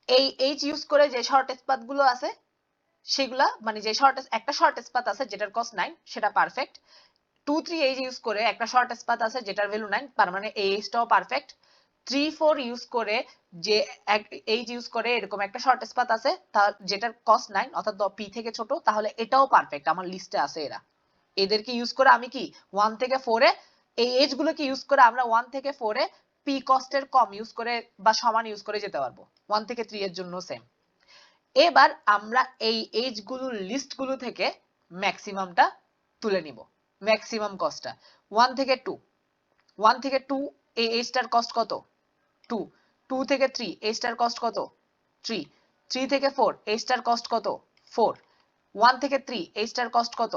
এই h ইউজ করে যে শর্টেস্ট পাথ গুলো আছে সেগুলা মানে যে একটা শর্টেস্ট পাথ আছে যেটার কস্ট 9 সেটা পারফেক্ট, 2 3 h ইউজ করে একটা শর্টেস্ট পাথ আছে যেটার ভ্যালু 9, তার মানে এই h টাও পারফেক্ট। 3 4 ইউজ করে যে h ইউজ করে এরকম একটা শর্টেস্ট পাথ আছে যেটার কস্ট 9 অর্থাৎ p থেকে ছোট, তাহলে এটাও পারফেক্ট, আমার লিস্টে আছে এরা। এদেরকে ইউজ করে আমি কি 1 থেকে 4 এ এই h গুলোকে ইউজ করে আমরা 1 থেকে 4 এ p কস্টের কম ইউজ করে বা সমান ইউজ করে যেতে পারবো, 1 থেকে 3 এর জন্য সেম। এবার আমরা এই h গুলোর লিস্ট গুলো থেকে ম্যাক্সিমামটা তুলে নিব, ম্যাক্সিমাম কস্টটা 1 থেকে 2, 1 থেকে 2 এই h টার কস্ট কত 2, 2 থেকে 3 h টার কস্ট কত 3, 3 থেকে 4 h টার কস্ট কত 4, 1 থেকে 3 h টার কস্ট কত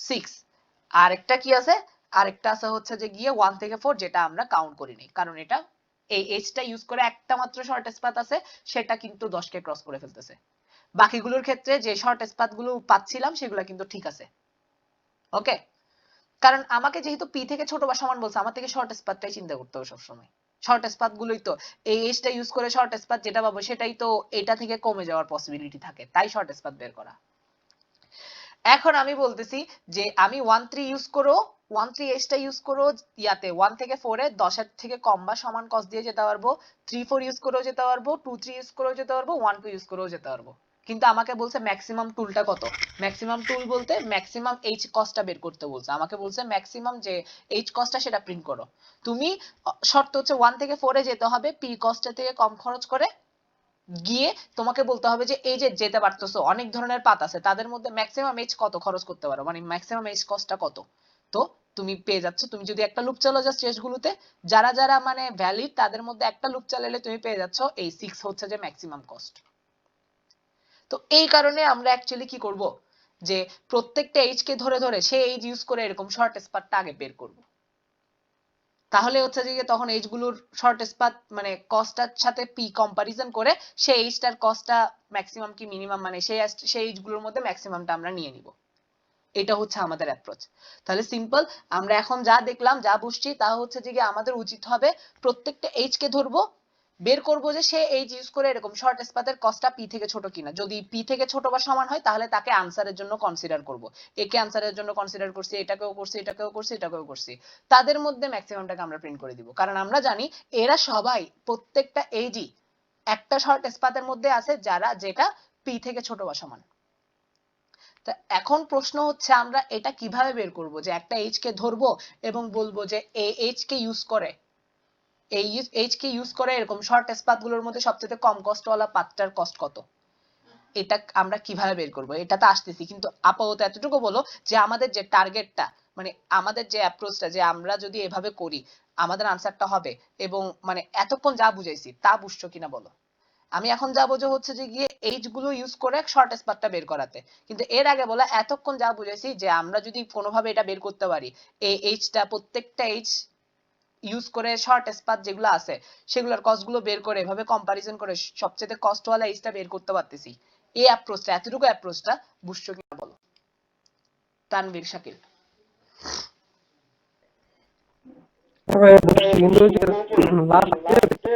6। আরেকটা কি আছে, আরেকটা আছে হচ্ছে যে গিয়ে 1 থেকে 4 যেটা আমরা কাউন্ট করিনি, কারণ এটা এই h টা ইউজ করে একটা মাত্র শর্টেস্ট পাথ আছে সেটা কিন্তু 10 কে ক্রস করে ফেলতেছে। বাকিগুলোর ক্ষেত্রে যে শর্টেস্ট পাথ গুলো পাচ্ছিলাম সেগুলো কিন্তু ঠিক আছে। ওকে, কারণ আমাকে যেহেতু p থেকে ছোট বা সমান বলছে আমার থেকে শর্টেস্ট পাথটাই চিন্তা করতে হবে সবসময়। শর্টেস্ট পাথ গুলোই তো এই এইচটা ইউজ করে শর্টেস্ট পাথ যেটা পাবো সেটাই তো এটা থেকে কমে যাওয়ার পসিবিলিটি থাকে, তাই শর্টেস্ট পাথ বের করা। এখন আমি বলতেছি যে আমি 1 3 ইউজ করো 1 3 এইচটা ইউজ করো ইয়াতে 1 থেকে 4 এ 10 এর থেকে কম বা সমান কস দিয়ে যেতে পারবো, 3 4 ইউজ করেও যেতে পারবো, 2 3 ইউজ করেও যেতে পারবো, 1 2 ইউজ করেও যেতে পারবো। কিন্তু আমাকে বলছে ম্যাক্সিমাম টুলটা কত, ম্যাক্সিমাম টুল বলতে ম্যাক্সিমাম এইচ কস্টটা বের করতে বলছে, আমাকে বলছে ম্যাক্সিমাম যে এইচ কস্টটা সেটা প্রিন্ট করো। তুমি শর্ত হচ্ছে 1 থেকে 4 এ যেতে হবে পি কস্টটা থেকে কম খরচ করে, গিয়ে তোমাকে বলতে হবে যে এই যে যেতে পারতেছো অনেক ধরনের পাত আছে তাদের মধ্যে ম্যাক্সিমাম এইচ কত খরচ করতে পারো, মানে ম্যাক্সিমাম এইচ কস্টটা কত। তো তুমি পেয়ে যাচ্ছ, তুমি যদি একটা লুপ চালাও জাস্ট গুলোতে যারা যারা মানে ভ্যালিড তাদের মধ্যে একটা লুপ চালালে তুমি পেয়ে যাচ্ছ এই 6 হচ্ছে যে ম্যাক্সিমাম কস্ট। তো এই কারণে আমরা অ্যাকচুয়ালি কি করব যে প্রত্যেকটা এইচ কে ধরে ধরে সেই এইচ ইউজ করে এরকম শর্টেস্ট পাথটা আগে বের করব। তাহলে হচ্ছে যে তখন এইচ গুলোর শর্টেস্ট পাথ মানে কস্টটার সাথে পি কম্পারিজন করে সেই এইচটার কস্টটা ম্যাক্সিমাম কি মিনিমাম মানে সেই এইচ গুলোর মধ্যে ম্যাক্সিমামটা আমরা নিয়ে নিব। এটা হচ্ছে আমাদের অ্যাপ্রোচ। তাহলে সিম্পল আমরা এখন যা দেখলাম যা বুঝছি তা হচ্ছে যে আমাদের উচিত হবে প্রত্যেকটা এইচ কে ধরবো, বের করব যে সে এইচ ইউজ করে এরকম শর্টেস্ট পাথের কস্টটা পি থেকে ছোট কিনা, যদি পি থেকে ছোট বা সমান হয় তাহলে তাকে আনসারের জন্য কনসিডার করব। একে আনসারের জন্য কনসিডার করছি, এটাকেও করছি, এটাকেও করছি, এটাকেও করছি, তাদের মধ্যে ম্যাক্সিমামটাকে আমরা প্রিন্ট করে দিব, কারণ আমরা জানি এরা সবাই প্রত্যেকটা এইচই একটা শর্টেস্ট পাথের মধ্যে আছে যারা যেটা পি থেকে ছোট বা সমান। এখন প্রশ্ন হচ্ছে আমরা এটা কিভাবে বের করব যে একটা এইচ কে ধরবো এবং বলবো যে এই এইচ কে ইউজ করে এই এইচ কে ইউজ করে এরকম শর্টেস্ট পাথ গুলোর মধ্যে সবচেয়ে কম কস্ট ওয়ালা পাথটার কস্ট কত, এটা আমরা কিভাবে বের করব, এটা তো আসতেছি। কিন্তু আপাতত এতটুকু বলো যে আমাদের যে টার্গেটটা মানে আমাদের যে অ্যাপ্রোচটা যে আমরা যদি এভাবে করি আমাদের আনসারটা হবে, এবং মানে এতক্ষণ যা বুঝাইছি তা বুঝছো কিনা বলো। আমি এখন যাবো যে হচ্ছে যে গিয়ে এইচ গুলো ইউজ করে শর্টেস্ট পাথটা বের করাতে, কিন্তু এর আগে বলা এতক্ষণ যা বুঝেছি যে আমরা যদি কোনোভাবে এটা বের করতে পারি এই এইচটা প্রত্যেকটা এইচ ইউজ করে শর্টেস্ট পাথ যেগুলো আছে সেগুলোর কস্ট গুলো বের করে এভাবে কম্পারিজন করে সবচেয়ে কস্ট ওয়ালা এইচটা বের করতে পারতেছি। এই অ্যাপ্রোচটা এতটুকু অ্যাপ্রোচটা বুঝছো কিনা বলো তানভীর শাকিল। কিন্তু ওই যে লাস্টে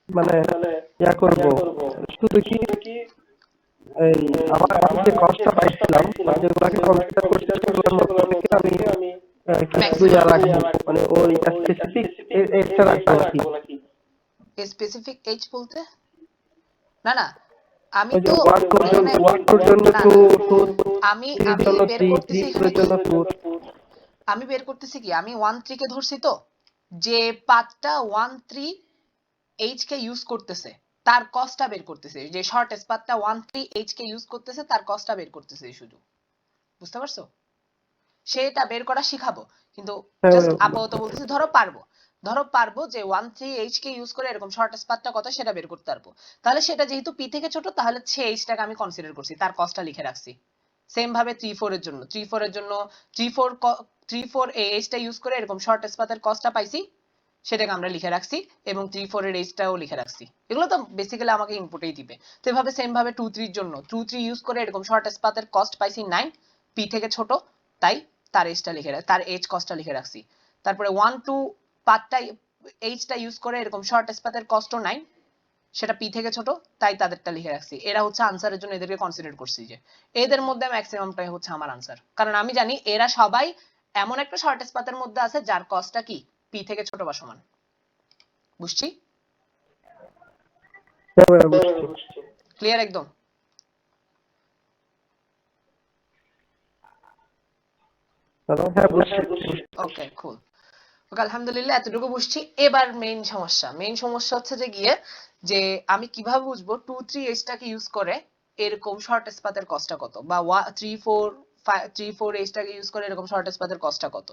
মানে ইয়া করবো শুধু কি এই আমি যে কষ্টটা পাইছিলাম মানে যেগুলাকে কনসিডার করছি সেগুলোর মধ্যে থেকে আমি কিছু ইয়া রাখবো মানে ওই স্পেসিফিক এক্সট্রা রাখবো নাকি? স্পেসিফিক এইচ বলতে না না আমি ওই যে তো এখানে ওয়ান টুর জন্য না টু, না টু আমি থ্রির আমি জন্য বের থ্রি, থ্রি করতেছি ফোর এখানে এর কি জন্য ফোর। আমি বের করতেছি কি আমি 1 3 কে ধরছি তো যে পাথটা 1 3 এইচ কে ইউজ করতেছে তার কস্টটা বের করতেছে, যে শর্টেস্ট পাথটা 1 3 এইচ কে ইউজ করতেছে তার কস্টটা বের করতেছে শুধু, বুঝতে পারছো? সেটা বের করা শিখাবো, কিন্তু হ্যাঁ জাস্ট ভাই, আপাতত বলতেছি ধরো পারবো যে 1 3 এইচ কে ইউজ করে এরকম শর্টেস্ট পাথটা কত সেটা বের করতে পারবো। তাহলে সেটা যেহেতু পি থেকে ছোট তাহলে সে এইচটাকে আমি কনসিডার করছি, তার কস্টটা লিখে রাখছি। সেম ভাবে 3 4 এর জন্য 3 4 এর জন্য 3 4 এই এইচটা ইউজ করে এরকম শর্টেস্ট পাথের কস্টটা পাইছি সেটাকে আমরা লিখে রাখছি, এবং 3 4 এর এইচটাও লিখে রাখছি। এগুলো তো বেসিক্যালি আমাকে ইনপুটেই দিবে। তো এভাবে সেম ভাবে 2 3 এর জন্য 2 3 ইউজ করে এরকম শর্টেস্ট পাথের কস্ট পাইছি 9, পি থেকে ছোট, তাই তার এইচটা লিখে তার এইচ কস্টটা লিখে রাখছি। তারপরে 1 2 পাথটা এইচটা ইউজ করে এরকম শর্টেস্ট পাথের কস্টও 9, সেটা পি থেকে ছোট, তাই তাদেরটা লিখে রাখছি। এরা হচ্ছে আনসারের জন্য এদেরকে কনসিডার করছি যে এদের মধ্যে ম্যাক্সিমামটাই হচ্ছে আমার আনসার, কারণ আমি জানি এরা সবাই এমন একটা শর্টেস্ট পাথের মধ্যে আছে যার কস্টটা কি পি থেকে ছোট বা সমান। বুঝছি? হ্যাঁ ভাই, বুঝছি। ক্লিয়ার একদম? হ্যাঁ বুঝছি। ওকে কুল। ওকে আলহামদুলিল্লাহ এতটুকু বুঝছি। এবার মেইন সমস্যা হচ্ছে যে গিয়ে যে আমি কিভাবে বুঝবো 2 3 এইচটাকে ইউজ করে এরকম শর্টেস্ট পাথের কস্টটা কত, বা 3 4 3 4 এইচটাকে ইউজ করে এরকম শর্টেস্ট পাথের কস্টটা কত।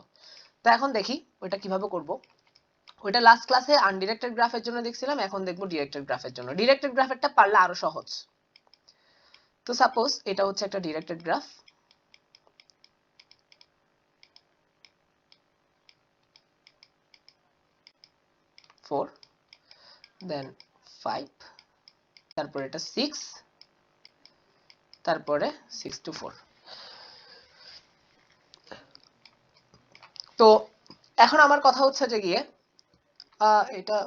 তো এখন দেখি ওইটা কিভাবে করব। ওইটা লাস্ট ক্লাসে আনডিরেক্টেড গ্রাফের জন্য দেখছিলাম, এখন দেখবো ডিরেক্টেড গ্রাফের জন্য। ডিরেক্টেড গ্রাফেরটা পারলে আরো সহজ। তো সাপোজ এটা হচ্ছে একটা ডিরেক্টেড গ্রাফ, 4 দেন 5 তারপরে এটা 6 তারপরে 6 to 4। তো এখন আমার কথা হচ্ছে যে গিয়ে এটা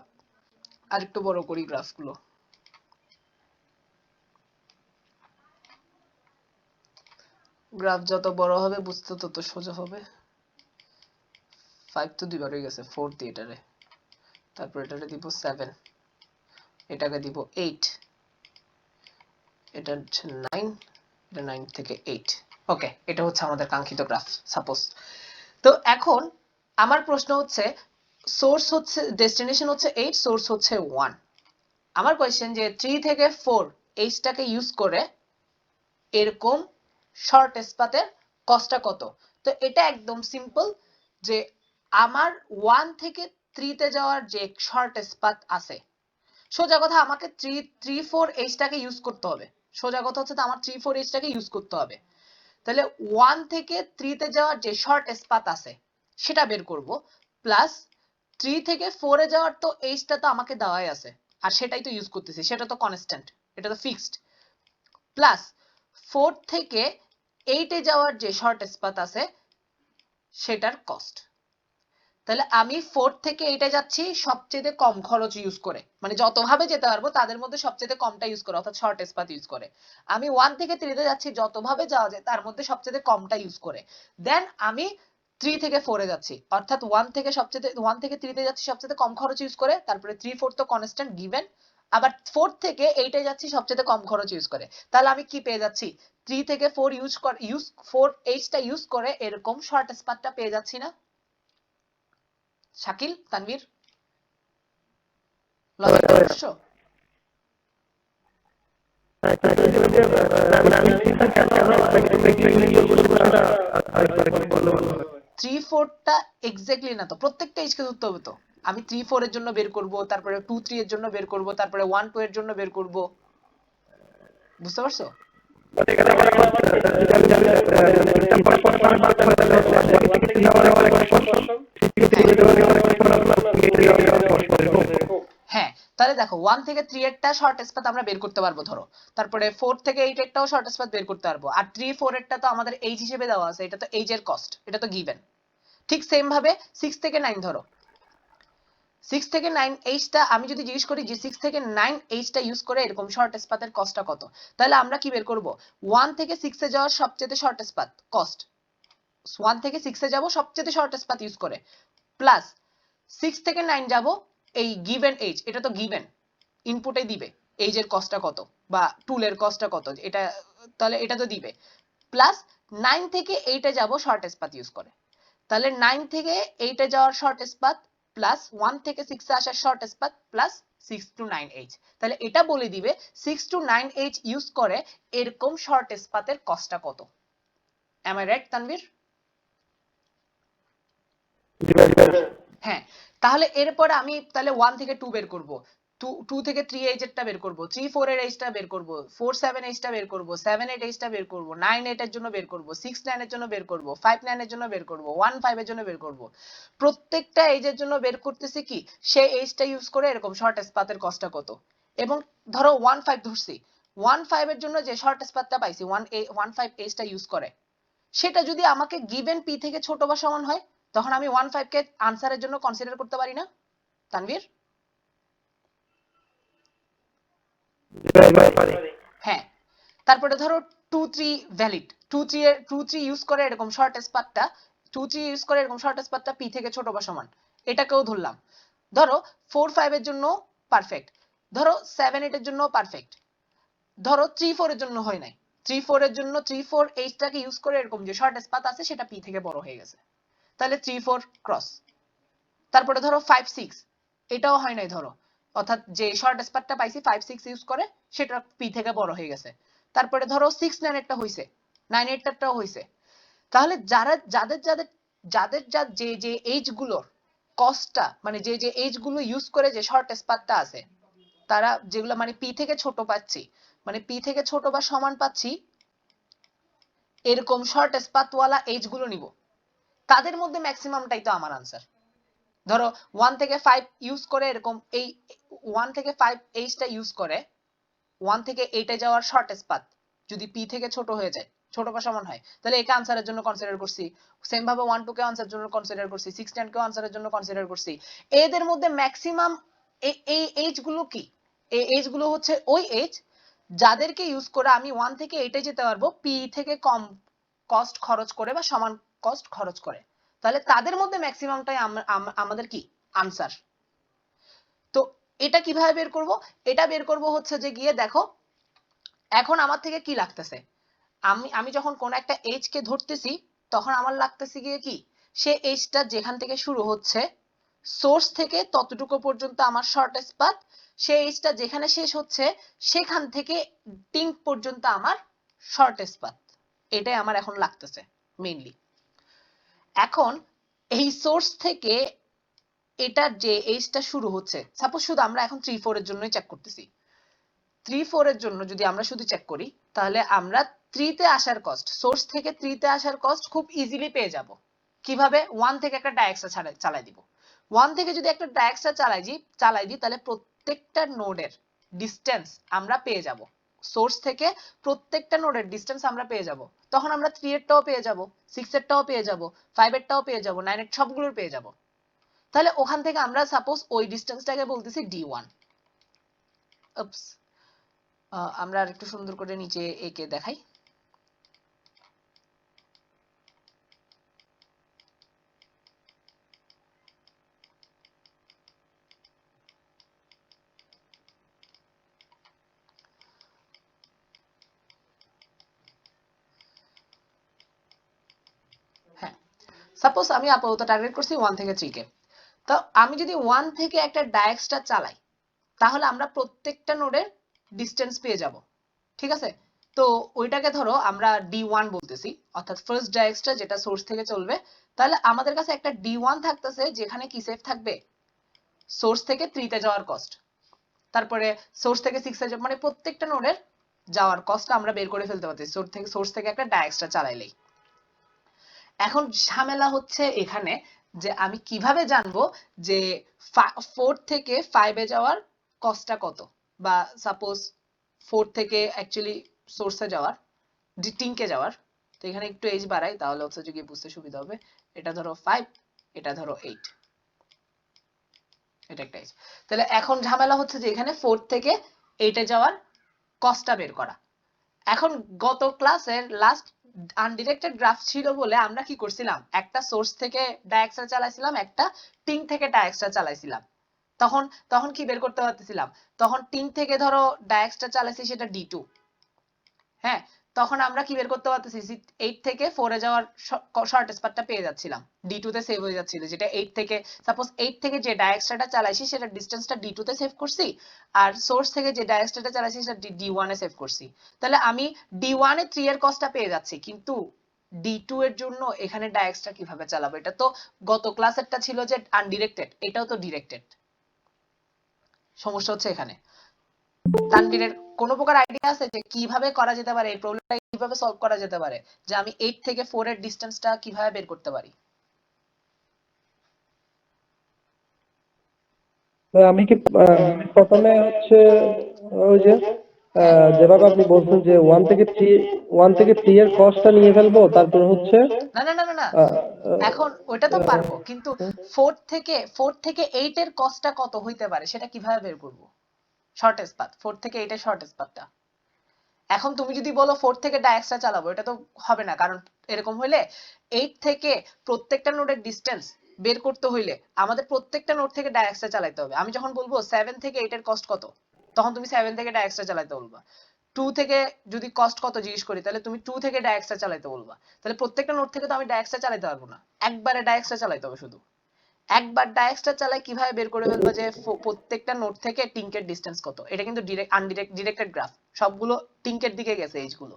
আর একটু বড় করি গ্রাফগুলো। গ্রাফ যত বড় হবে বুঝতে তত সোজা হবে। 5 তো দুইবার হয়ে গেছে, 4 দিয়ে এটারে, তারপর এটারে দিব 7, এটাকে দিব 8, এটা হচ্ছে 9, এটা 9 থেকে 8। ওকে, এটা হচ্ছে আমাদের কাঙ্ক্ষিত গ্রাফ সাপোজ। তো এখন আমার প্রশ্ন হচ্ছে সোর্স হচ্ছে, ডেস্টিনেশন হচ্ছে 8, সোর্স হচ্ছে 1। আমার কোয়েশ্চেন যে 3 থেকে 4 এইচটাকে ইউজ করে এরকম শর্টেস্ট পাথের কস্টটা কত। তো এটা একদম সিম্পল যে আমার 1 থেকে 3 তে যাওয়ার যে শর্টেস্ট পাথ আছে, সোজা কথা আমাকে 3-4 এইচটাকে ইউজ করতে হবে। সোজা কথা হচ্ছে আমার 3-4 এইচটাকে ইউজ করতে হবে। তাহলে 1 থেকে 3 তে যাওয়ার যে শর্টেস্ট পাথ আছে সেটা বের করব, প্লাস 3 থেকে 4 এ যাওয়ার তো এইচটা তো আমাকে দেওয়াই আছে, আর সেটাই তো ইউজ করতেছি, সেটা তো কনস্ট্যান্ট, এটা তো ফিক্সড, প্লাস 4 থেকে 8 এ যাওয়ার যে শর্টেস্ট পাথ আছে সেটার কস্ট। তাহলে আমি 4 থেকে 8 এ যাচ্ছি সবচেয়ে কম খরচ ইউজ করে, মানে যতভাবে যেতে পারবো তাদের মধ্যে সবচেয়ে কমটা ইউজ করে, অর্থাৎ শর্টেস্ট পাথ ইউজ করে। আমি 1 থেকে 3 তে যাচ্ছি যতভাবে যাওয়া যায় তার মধ্যে সবচেয়ে কমটা ইউজ করে। দেন আমি 3 থেকে 4 এ যাচ্ছি, অর্থাৎ 1 থেকে 3 তে যাচ্ছি সবচেয়ে কম খরচ ইউজ করে, তারপরে 3-4 তো কনস্ট্যান্ট গিভেন, আবার 4 থেকে 8 এ যাচ্ছি সবচেয়ে কম খরচ ইউজ করে। তাহলে আমি কি পেয়ে যাচ্ছি, 3 থেকে 4 4 এইচটা ইউজ করে এরকম শর্টেস্ট পাথটা পেয়ে যাচ্ছি না? শাকিল, তানভীর, লজিকটা বুঝছো? থ্রি ফোরটা এক্স্যাক্টলি না তো, প্রত্যেকটা এইচকে ধরতে হবে তো। আমি 3-4 এর জন্য বের করব, তারপরে 2-3 এর জন্য বের করব, তারপরে 1-2 এর জন্য বের করব, বুঝতে পারছো? হ্যাঁ, তাহলে দেখো 1 থেকে 3 এরটা শর্টেস্ট পাথ আমরা বের করতে পারবো ধরো, তারপরে 4 থেকে 8 এরটাও শর্টেস্ট পাথ বের করতে পারবো, আর 3-4 এরটা তো আমাদের এইচ হিসেবে দেওয়া আছে, এটা তো এইচ এর কস্ট, এটা তো গিভেন। ঠিক সেম ভাবে 6 থেকে 9 ধরো, 6 থেকে 9 এইচটা আমি যদি জিজ্ঞেস করি যে 6 থেকে 9 এইচটা ইউজ করে এরকম শর্টেস্ট পাথের কস্টটা কত, তাহলে আমরা কি বের করব, 1 থেকে 6 এ যাওয়ার সবচেয়ে শর্টেস্ট পাথ কস্ট, 1 থেকে 6 এ যাব সবচেয়ে শর্টেস্ট পাথ ইউজ করে, প্লাস 6 থেকে 9 যাব এই গিভেন এইচ, এটা তো গিভেন, ইনপুটে দিবে এইচ এর কস্টটা কত বা টুলের কস্টটা কত, এটা তাহলে এটা তো দিবে, প্লাস 9 থেকে 8 এ যাব শর্টেস্ট পাথ ইউজ করে, তাহলে 9 থেকে 8 এ যাওয়ার শর্টেস্ট পাথ প্লাস 1 থেকে 6 এ আসার shortest path plus 6 to 9 H, তাহলে এটা বলে দিবে 6 to 9 এইচ ইউজ করে এরকম শর্টেস্ট পাথের কস্টটা কত। Am I right Tanvir? হ্যাঁ, তাহলে এরপরে আমি তাহলে 1 থেকে 2 বের করব, 2 থেকে 3 এইচ এরটা বের করব, 3-4 এর এইচটা বের করব, 4-7 এইচটা বের করব, 7-8 এইচটা বের করব, 9-8 এর জন্য বের করব, 6-9 এর জন্য বের করব, 5-9 এর জন্য বের করব, 1-5 এর জন্য বের করব। প্রত্যেকটা এইচের জন্য বের করতেছি কি সেই এইচটা ইউজ করে এরকম শর্টেস্ট পাথের কস্টটা কত। এবং ধরো 1-5 ধরছি, 1-5 এর জন্য যে শর্টেস্ট পাথটা পাইছি 1-5 এইচটা ইউজ করে, সেটা যদি আমাকে গিভেন পি থেকে ছোট বা সমান হয় তখন আমি 1-5 কে আনসারের জন্য কনসিডার করতে পারি না তানভীর? হ্যাঁ, তারপরে ধরো 2-3 ভ্যালিড, 2-3 ইউজ করে এরকম শর্টেস্ট পাথটা, 2-3 ইউজ করে এরকম শর্টেস্ট পাথটা পি থেকে ছোট বা সমান, এটাকেও ধরলাম। ধরো 4-5 এর জন্য পারফেক্ট, ধরো 7-8 এর জন্য পারফেক্ট, ধরো 3-4 এর জন্য হয় নাই, 3-4 এর জন্য 3-4 এইচটাকে ইউজ করে এরকম যে শর্টেস্ট পাথ আছে সেটা পি থেকে বড় হয়ে গেছে, তাহলে 3-4 ক্রস। তারপরে ধরো 5-6 এটাও হয় নাই ধরো, অর্থাৎ যে শর্টেস্ট পাথটা পাইছি 5-6 ইউজ করে সেটা পি থেকে বড় হয়ে গেছে। তারপরে ধরো 6-9 এরটা হইছে, 9-8 এরটাও হইছে। তাহলে যাদের যে যে এইজ গুলোর কস্টটা মানে যে যে এইজ গুলো ইউজ করে যে শর্টেস্ট পাথটা আছে, তারা যেগুলো মানে পি থেকে ছোট পাচ্ছি, মানে পি থেকে ছোট বা সমান পাচ্ছি এরকম শর্টেস্ট পাথওয়ালা এইজ গুলো নিব, তাদের মধ্যে ম্যাক্সিমামটাই তো আমার আনসার। ধরো 1 থেকে 5 ইউজ করে এরকম এই 1 থেকে 5 এইচটা ইউজ করে 1 থেকে 8 এ যাওয়ার শর্টেস্ট পাথ যদি পি থেকে ছোট হয়ে যায়, ছোট বা সমান হয়, তাহলে একে আনসারের জন্য কনসিডার করছি। সেম ভাবে 1-2 কে আনসারের জন্য কনসিডার করছি, 6-10 কে আনসারের জন্য কনসিডার করছি। এদের মধ্যে ম্যাক্সিমাম এই এজ গুলো কি? এই এজ গুলো হচ্ছে ওই এজ যাদেরকে ইউজ করে আমি 1 থেকে 8 এ যেতে পারবো পি থেকে কম কস্ট খরচ করে বা সমান কস্ট খরচ করে। তাহলে তাদের মধ্যে ম্যাক্সিমামটাই আমাদের কি আনসার। তো এটা কিভাবে বের করব? এটা বের করব হচ্ছে যে গিয়ে দেখো এখন আমার থেকে কি লাগতেছে, আমি যখন কোন একটা এজ কে ধরতেছি তখন আমার লাগতেছে গিয়ে কি সে এজটা যেখান থেকে শুরু হচ্ছে সোর্স থেকে ততটুকু পর্যন্ত আমার শর্টেস্ট পাথ, সেই এজটা যেখানে শেষ হচ্ছে সেখান থেকে টিঙ্ক পর্যন্ত আমার শর্টেস্ট পাথ। এটাই আমার এখন লাগতেছে মেইনলি। এখন এই সোর্স থেকে এটার যে এজটা শুরু হচ্ছে, সাপোজ শুধু আমরা এখন 3-4 এর জন্যই চেক করতেছি, 3-4 এর জন্য যদি আমরা শুধু চেক করি তাহলে আমরা 3 তে আসার কস্ট, সোর্স থেকে 3 তে আসার কস্ট খুব ইজিলি পেয়ে যাব। কিভাবে? 1 থেকে একটা ডায়াক্সা চালাই দিব। 1 থেকে যদি একটা ডায়াক্সা চালাই দিই তাহলে প্রত্যেকটা নোডের ডিসটেন্স আমরা পেয়ে যাব। সোর্স থেকে প্রত্যেকটা নোডের ডিসটেন্স আমরা পেয়ে যাব। তখন আমরা 3 এরটাও পেয়ে যাব, 6 এরটাও পেয়ে যাব, 5 এরটাও পেয়ে যাব, 9 এর সবগুলোর পেয়ে যাব। তাহলে ওখান থেকে আমরা সাপোজ ওই ডিসটেন্সটাকে বলতেছি D1। উপস, আমরা আরেকটু সুন্দর করে নিচে এঁকে দেখাই। হ্যাঁ, সাপোজ আমি আপাতত টার্গেট করছি 1 থেকে 3 কে। তো আমি যদি 1 থেকে একটা ডায়াক্সটা চালাই তাহলে আমরা প্রত্যেকটা নোডের ডিসটেন্স পেয়ে যাব। ঠিক আছে? তো ওইটাকে ধরো আমরা D1 বলতেছি, অর্থাৎ ফার্স্ট ডায়াক্সটা যেটা সোর্স থেকে চলবে। তাহলে আমাদের কাছে একটা D1 থাকতেছে যেখানে কি সেফ থাকবে সোর্স থেকে 3 তে যাওয়ার কস্ট, তারপরে সোর্স থেকে 6 এ মানে প্রত্যেকটা নোডের যাওয়ার কস্টটা আমরা বের করে ফেলতে পারতেছি সোর্স থেকে একটা ডায়াক্সটা চালাইলেই। এখন ঝামেলা হচ্ছে এখানে যে আমি কিভাবে জানবো যে 4 থেকে 5 এ যাওয়ার কস্টটা কত, বা সাপোজ 4 থেকে অ্যাকচুয়ালি সোর্সে যাওয়ার টিঙ্কে যাওয়ার। তো এখানে একটু এজ বাড়াই তাহলে হচ্ছে যে কি বুঝতে সুবিধা হবে। এটা ধরো 5, এটা ধরো 8, এটা একটা এজ। তাহলে এখন ঝামেলা হচ্ছে যে এখানে 4 থেকে 8 এ যাওয়ার কস্টটা বের করা। এখন গত ক্লাসের লাস্ট আনডিরেক্টেড গ্রাফ ছিল বলে আমরা কি করছিলাম, একটা সোর্স থেকে ডায়াক্সা চালাইছিলাম, একটা টিং থেকে ডায়াক্সা চালাইছিলাম। তখন তখন কি বের করতে পারতেছিলাম, তখন টিং থেকে ধরো ডায়াক্সটা চালাইছি সেটা D2। হ্যাঁ, তখন আমরা কি বের করতে পারতেছি 8 থেকে 4 এ যাওয়ার শর্টেস্ট পাথটা পেয়ে যাচ্ছিলাম, D2 তে সেভ হয়ে যাচ্ছিল, যেটা 8 থেকে সাপোজ 8 থেকে যে ডায়াক্সটা চালাইছি সেটা ডিসটেন্সটা D2 তে সেভ করছি, আর সোর্স থেকে যে ডায়াক্সটা চালাইছি সেটা D1 এ সেভ করছি। তাহলে আমি D1 এ 3 এর কস্টটা পেয়ে যাচ্ছি, কিন্তু D2 এর জন্য এখানে ডায়াক্সটা কিভাবে চালাবো? এটা তো গত ক্লাসেরটা ছিল যে আনডিরেক্টেড, এটাও তো ডিরেক্টেড। সমস্যা হচ্ছে এখানে। তানভীরের কোনো প্রকার আইডিয়া আছে যে কিভাবে করা যেতে পারে, এই প্রবলেমটা কিভাবে সলভ করা যেতে পারে, যে আমি 8 থেকে 4 এর ডিসটেন্সটা কিভাবে বের করতে পারি? আমি কি প্রথমে হচ্ছে ওই যে হ্যাঁ, যেভাবে আপনি বলছেন যে 1 থেকে 3 এর কস্টটা নিয়ে ফেলবো, তারপর হচ্ছে না না না না না, আহ, এখন ওইটা তো আহ, পারবো, কিন্তু 4 থেকে 8 এর কস্টটা কত হইতে পারে সেটা কিভাবে বের করব? শর্টেস্ট পাথ 4 থেকে 8 এর শর্টেস্ট পাথটা। এখন তুমি যদি বলো 4 থেকে ডায়াক্সটা চালাবো, এটা তো হবে না, কারণ এরকম হইলে 8 থেকে প্রত্যেকটা নোডের ডিসটেন্স বের করতে হইলে আমাদের প্রত্যেকটা নোড থেকে ডায়াক্সটা চালাতে হবে। আমি যখন বলবো 7 থেকে 8 এর কস্ট কত, তখন তুমি 7 থেকে ডায়াক্সটা চালাতে বলবা। 2 থেকে যদি কস্ট কত জিজ্ঞেস করি তাহলে তুমি 2 থেকে ডায়াক্সটা চালাতে বলবা। তাহলে প্রত্যেকটা নোড থেকে তো আমি ডায়াক্সটা চালাতে পারবো না, একবারে ডায়াক্সটা চালাতে হবে শুধু। একবার ডায়াক্সটা চালাই কিভাবে বের করে ফেলবো যে প্রত্যেকটা নোড থেকে টিঙ্কের ডিসটেন্স কত? এটা কিন্তু ডিরেক্টেড গ্রাফ, সবগুলো টিঙ্কের দিকে গেছে এইগুলো।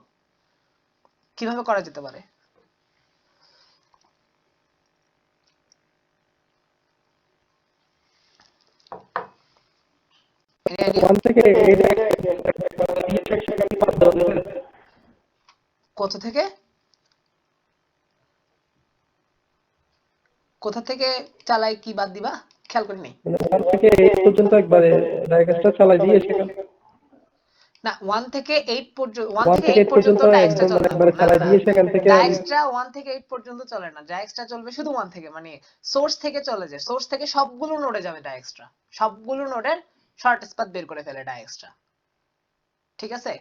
কিভাবে করা যেতে পারে? আইডিয়া? 1 থেকে 8 কত থেকে কোথা থেকে চালাই কি বাদ দিবা? খেয়াল করি নাই। মানে 1 থেকে 8 পর্যন্ত একবারে ডায়াগ্রামটা চালাই দিয়ে সেখানে না 1 থেকে 8 পর্যন্ত 1 1 থেকে থেকে 8 8 পর্যন্ত পর্যন্ত ডাইরেক্টটা একদম চলে মানে না একবারে না চালাই না দিয়ে সেখান থেকে আমি ডাইরেক্টটা 1 থেকে 8 পর্যন্ত চলে না ডাইরেক্টটা চলবে শুধু 1 থেকে মানে সোর্স থেকে চলে যায় সোর্স থেকে সবগুলো নোডে যাবে ডাইরেক্টটা সবগুলো নোডের শর্টেস্ট পাথ বের করে ফেলে ডাইরেক্টটা ঠিক আছে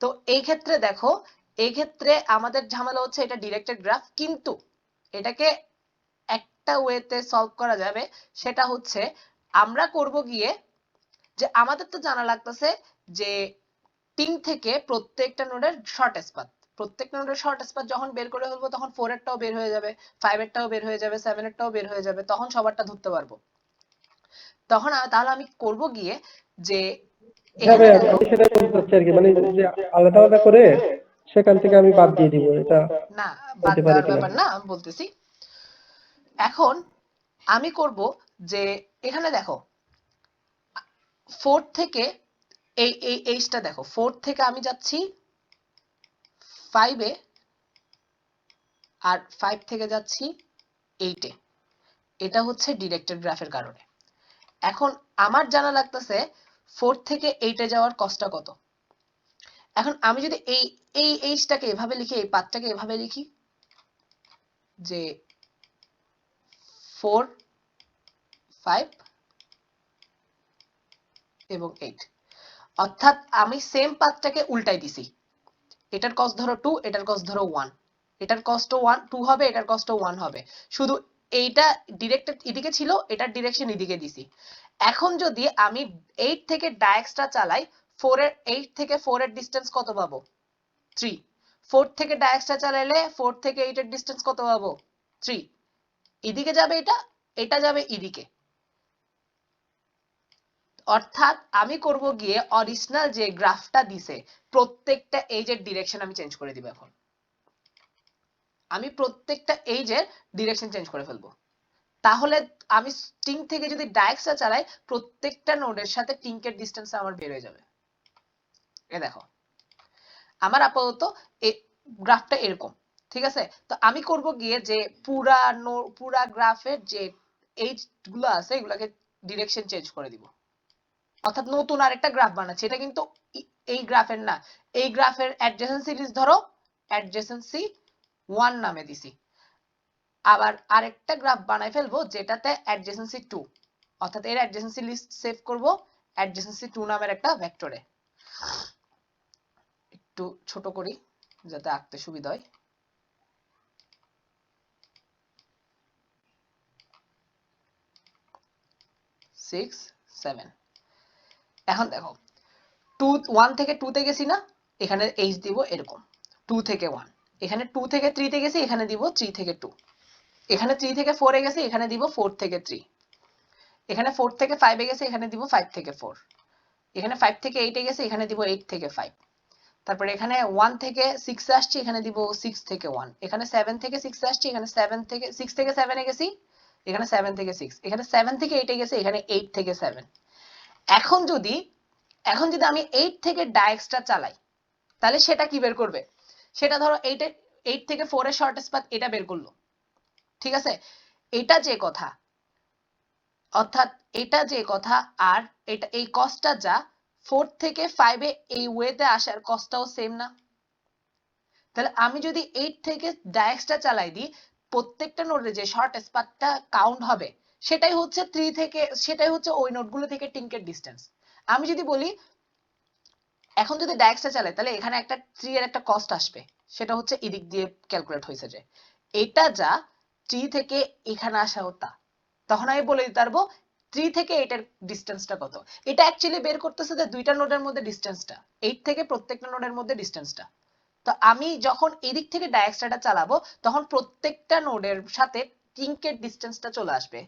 তো এই ক্ষেত্রে দেখো এই ক্ষেত্রে আমাদের ঝামেলা হচ্ছে এটা ডিরেক্টেড গ্রাফ কিন্তু এটাকে একটা ওয়েতে সলভ করা যাবে সেটা হচ্ছে আমরা করব গিয়ে যে আমাদের তো জানা লাগতেছে যে 3 থেকে প্রত্যেকটা নোডের শর্টেস্ট পাথ প্রত্যেকটা নোডের শর্টেস্ট পাথ যখন বের করে ফেলবো তখন 4 এরটাও বের হয়ে যাবে 5 এরটাও বের হয়ে যাবে 7 এরটাও বের হয়ে যাবে তখন সবারটা ধরতে পারবো তখন তাহলে আমি করব গিয়ে যে হ্যাঁ এখানে ভাই দেখো আমি সেটাই বলতে চাচ্ছি আর কি মানে যে আলাদা আলাদা করে সেখান থেকে আমি বাদ দিয়ে দিব এটা না বাদ হইতে পারে দেওয়ার কিনা ব্যাপার না আমি বলতেছি এখন আমি করব যে এখানে দেখো 4 থেকে এই এইচটা দেখো 4 থেকে আমি যাচ্ছি 5 এ আর 5 থেকে যাচ্ছি 8 এ এটা হচ্ছে ডিরেক্টেড গ্রাফের কারণে এখন আমার জানা লাগতেছে 4 থেকে 8 এ যাওয়ার কষ্টটা কত এখন আমি যদি এই এইচটাকে এভাবে লিখি এই পাথটাকে এভাবে লিখি যে 4 5 এবং 8 অর্থাৎ আমি সেম পাথটাকে উল্টাই দিছি এটার কস্ট ধরো 2 এটার কস্ট ধরো 1 এটার কস্ট 2 হবে এটার কস্ট 1 হবে শুধু এইটা ডিরেক্টেড এদিকে ছিল এটার ডিরেকশন এদিকে দিছি এখন যদি আমি 8 থেকে ডায়াক্সটা চালাই 4 এর 8 থেকে 4 এর ডিসটেন্স কত পাবো 3 4 থেকে ডায়াক্সটা চালাইলে 4 থেকে 8 এর ডিসটেন্স কত পাবো 3 এদিকে যাবে এটা এটা যাবে এদিকে অর্থাৎ আমি করব গিয়ে অরিজিনাল যে গ্রাফটা দিছে প্রত্যেকটা এজের ডিরেকশন আমি চেঞ্জ করে দিব এখন আমি প্রত্যেকটা এজের ডিরেকশন চেঞ্জ করে ফেলবো তাহলে আমি স্টিং থেকে যদি ডায়াক্সটা চালাই প্রত্যেকটা নোডের সাথে টিঙ্কের ডিসটেন্স আমার বের হয়ে যাবে এ দেখো আমার আপাতত এই গ্রাফটা এরকম ঠিক আছে তো আমি করব গিয়ে যে পুরা গ্রাফের যে এজ গুলো আছে এগুলোকে ডিরেকশন চেঞ্জ করে দিব অর্থাৎ নতুন আরেকটা গ্রাফ বানাচ্ছি এটা কিন্তু এই গ্রাফের না এই গ্রাফের অ্যাডজেসেন্সি লিস্ট ধরো অ্যাডজেসেন্সি 1 নামে দিছি আবার আরেকটা গ্রাফ বানাই ফেলবো যেটাতে অ্যাডজেসেন্সি 2 অর্থাৎ এর অ্যাডজেসেন্সি লিস্ট সেভ করব অ্যাডজেসেন্সি 2 নামের একটা ভেক্টরে একটু ছোট করি যাতে আঁকতে সুবিধা হয় 6 7 এখন দেখো 1 থেকে 2 তে গেছি না এখানে h দিব এরকম 2 থেকে 1 এখানে 2 থেকে 3 তে গেছি এখানে দিব 3 থেকে 2 এখানে 3 থেকে 4 এ গেছি এখানে দিব 4 থেকে 3 এখানে 4 থেকে 5 এ গেছে এখানে দিব 5 থেকে 4 এখানে 5 থেকে 8 এ গেছে এখানে দিব 8 থেকে 5 তারপরে এখানে 1 থেকে 6 এ আসছি এখানে দিব 6 থেকে 1 এখানে 7 থেকে 6 এ আসছি এখানে 7 থেকে 6 থেকে 7 এ গেছি এখানে 7 থেকে 6 এখানে 7 থেকে 8 এ গেছে এখানে 8 থেকে 7 এখন যদি আমি 8 থেকে ডায়াক্সটা চালাই তাহলে সেটা কি বের করবে সেটা ধরো 8 থেকে 4 এর শর্টেস্ট পাথ এটা বের করলো ঠিক আছে এটা যে কথা অর্থাৎ এটা যে কথা আর এটা এই কস্টটা যা 4 থেকে 5 এ এই ওয়েতে আসার কস্টটাও সেম না তাহলে আমি যদি 8 থেকে ডায়াক্সটা চালাই দিই প্রত্যেকটা নোডে যে শর্টেস্ট পাথটা কাউন্ট হবে সেটাই হচ্ছে 3 থেকে সেটাই হচ্ছে ওই নোডগুলো থেকে টিঙ্কের ডিসটেন্স আমি যদি বলি এখন যদি ডায়াক্সটা চালাই তাহলে এখানে একটা 3 এর একটা কস্ট আসবে সেটা হচ্ছে এদিক দিয়ে ক্যালকুলেট হয়েছে যে এটা যা 3 থেকে এখানে আসা হতা তখন আমি বলে দিতে পারবো 3 থেকে 8 এর ডিসটেন্সটা কত এটা অ্যাকচুয়ালি বের করতেছে যে দুইটা নোডের মধ্যে ডিসটেন্সটা 8 থেকে প্রত্যেকটা নোডের মধ্যে ডিসটেন্সটা তো আমি যখন এদিক থেকে ডায়াক্সটাটা চালাবো তখন প্রত্যেকটা নোডের সাথে টিঙ্কের ডিসটেন্সটা চলে আসবে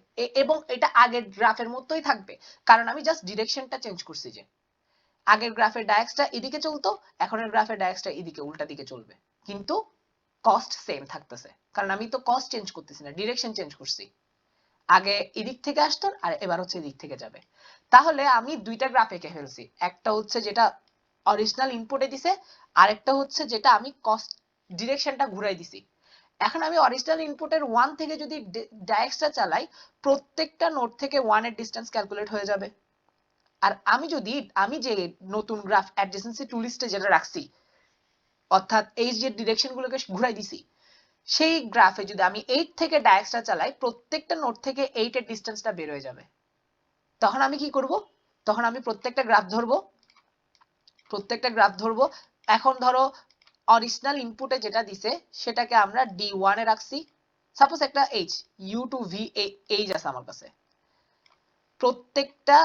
এবং এটা আগের গ্রাফের মতোই থাকবে কারণ আমি জাস্ট ডিরেকশনটা চেঞ্জ করছি যে আগের গ্রাফের ডায়াক্সটা এদিকে চলতো এখনের গ্রাফের ডায়াক্সটা এদিকে উল্টা দিকে চলবে কিন্তু কস্ট সেম থাকতেছে কারণ আমি তো কস্ট চেঞ্জ করতেছি না ডিরেকশন চেঞ্জ করছি আগে এদিক থেকে আসতো আর এবার হচ্ছে এদিক থেকে যাবে তাহলে আমি দুইটা গ্রাফ এঁকে ফেলছি একটা হচ্ছে যেটা অরিজিনাল ইনপুটে দিছে আরেকটা হচ্ছে যেটা আমি কস্ট ডিরেকশনটা ঘুরাই দিছি এখন আমি অরিজিনাল ইনপুটের 1 থেকে যদি ডায়াক্সটা চালাই প্রত্যেকটা নোড থেকে 1 এর ডিসটেন্স ক্যালকুলেট হয়ে যাবে আর আমি যে নতুন গ্রাফ অ্যাডজেসেন্সি টু লিস্টে যেটা রাখছি, অর্থাৎ এই যে ডিরেকশন গুলোকে ঘুরাই দিছি, সেই গ্রাফে যদি আমি 8 থেকে ডায়াক্সটা চালাই, প্রত্যেকটা নোড থেকে 8 এর ডিসটেন্সটা বের হয়ে যাবে। তখন আমি কি করব? তখন আমি প্রত্যেকটা গ্রাফ ধরবো। এখন ধরো অরিজিনাল ইনপুটে যেটা দিছে সেটাকে আমরা D1 এ রাখছি। সাপোজ একটা H U to V H আছে আমার কাছে। প্রত্যেকটা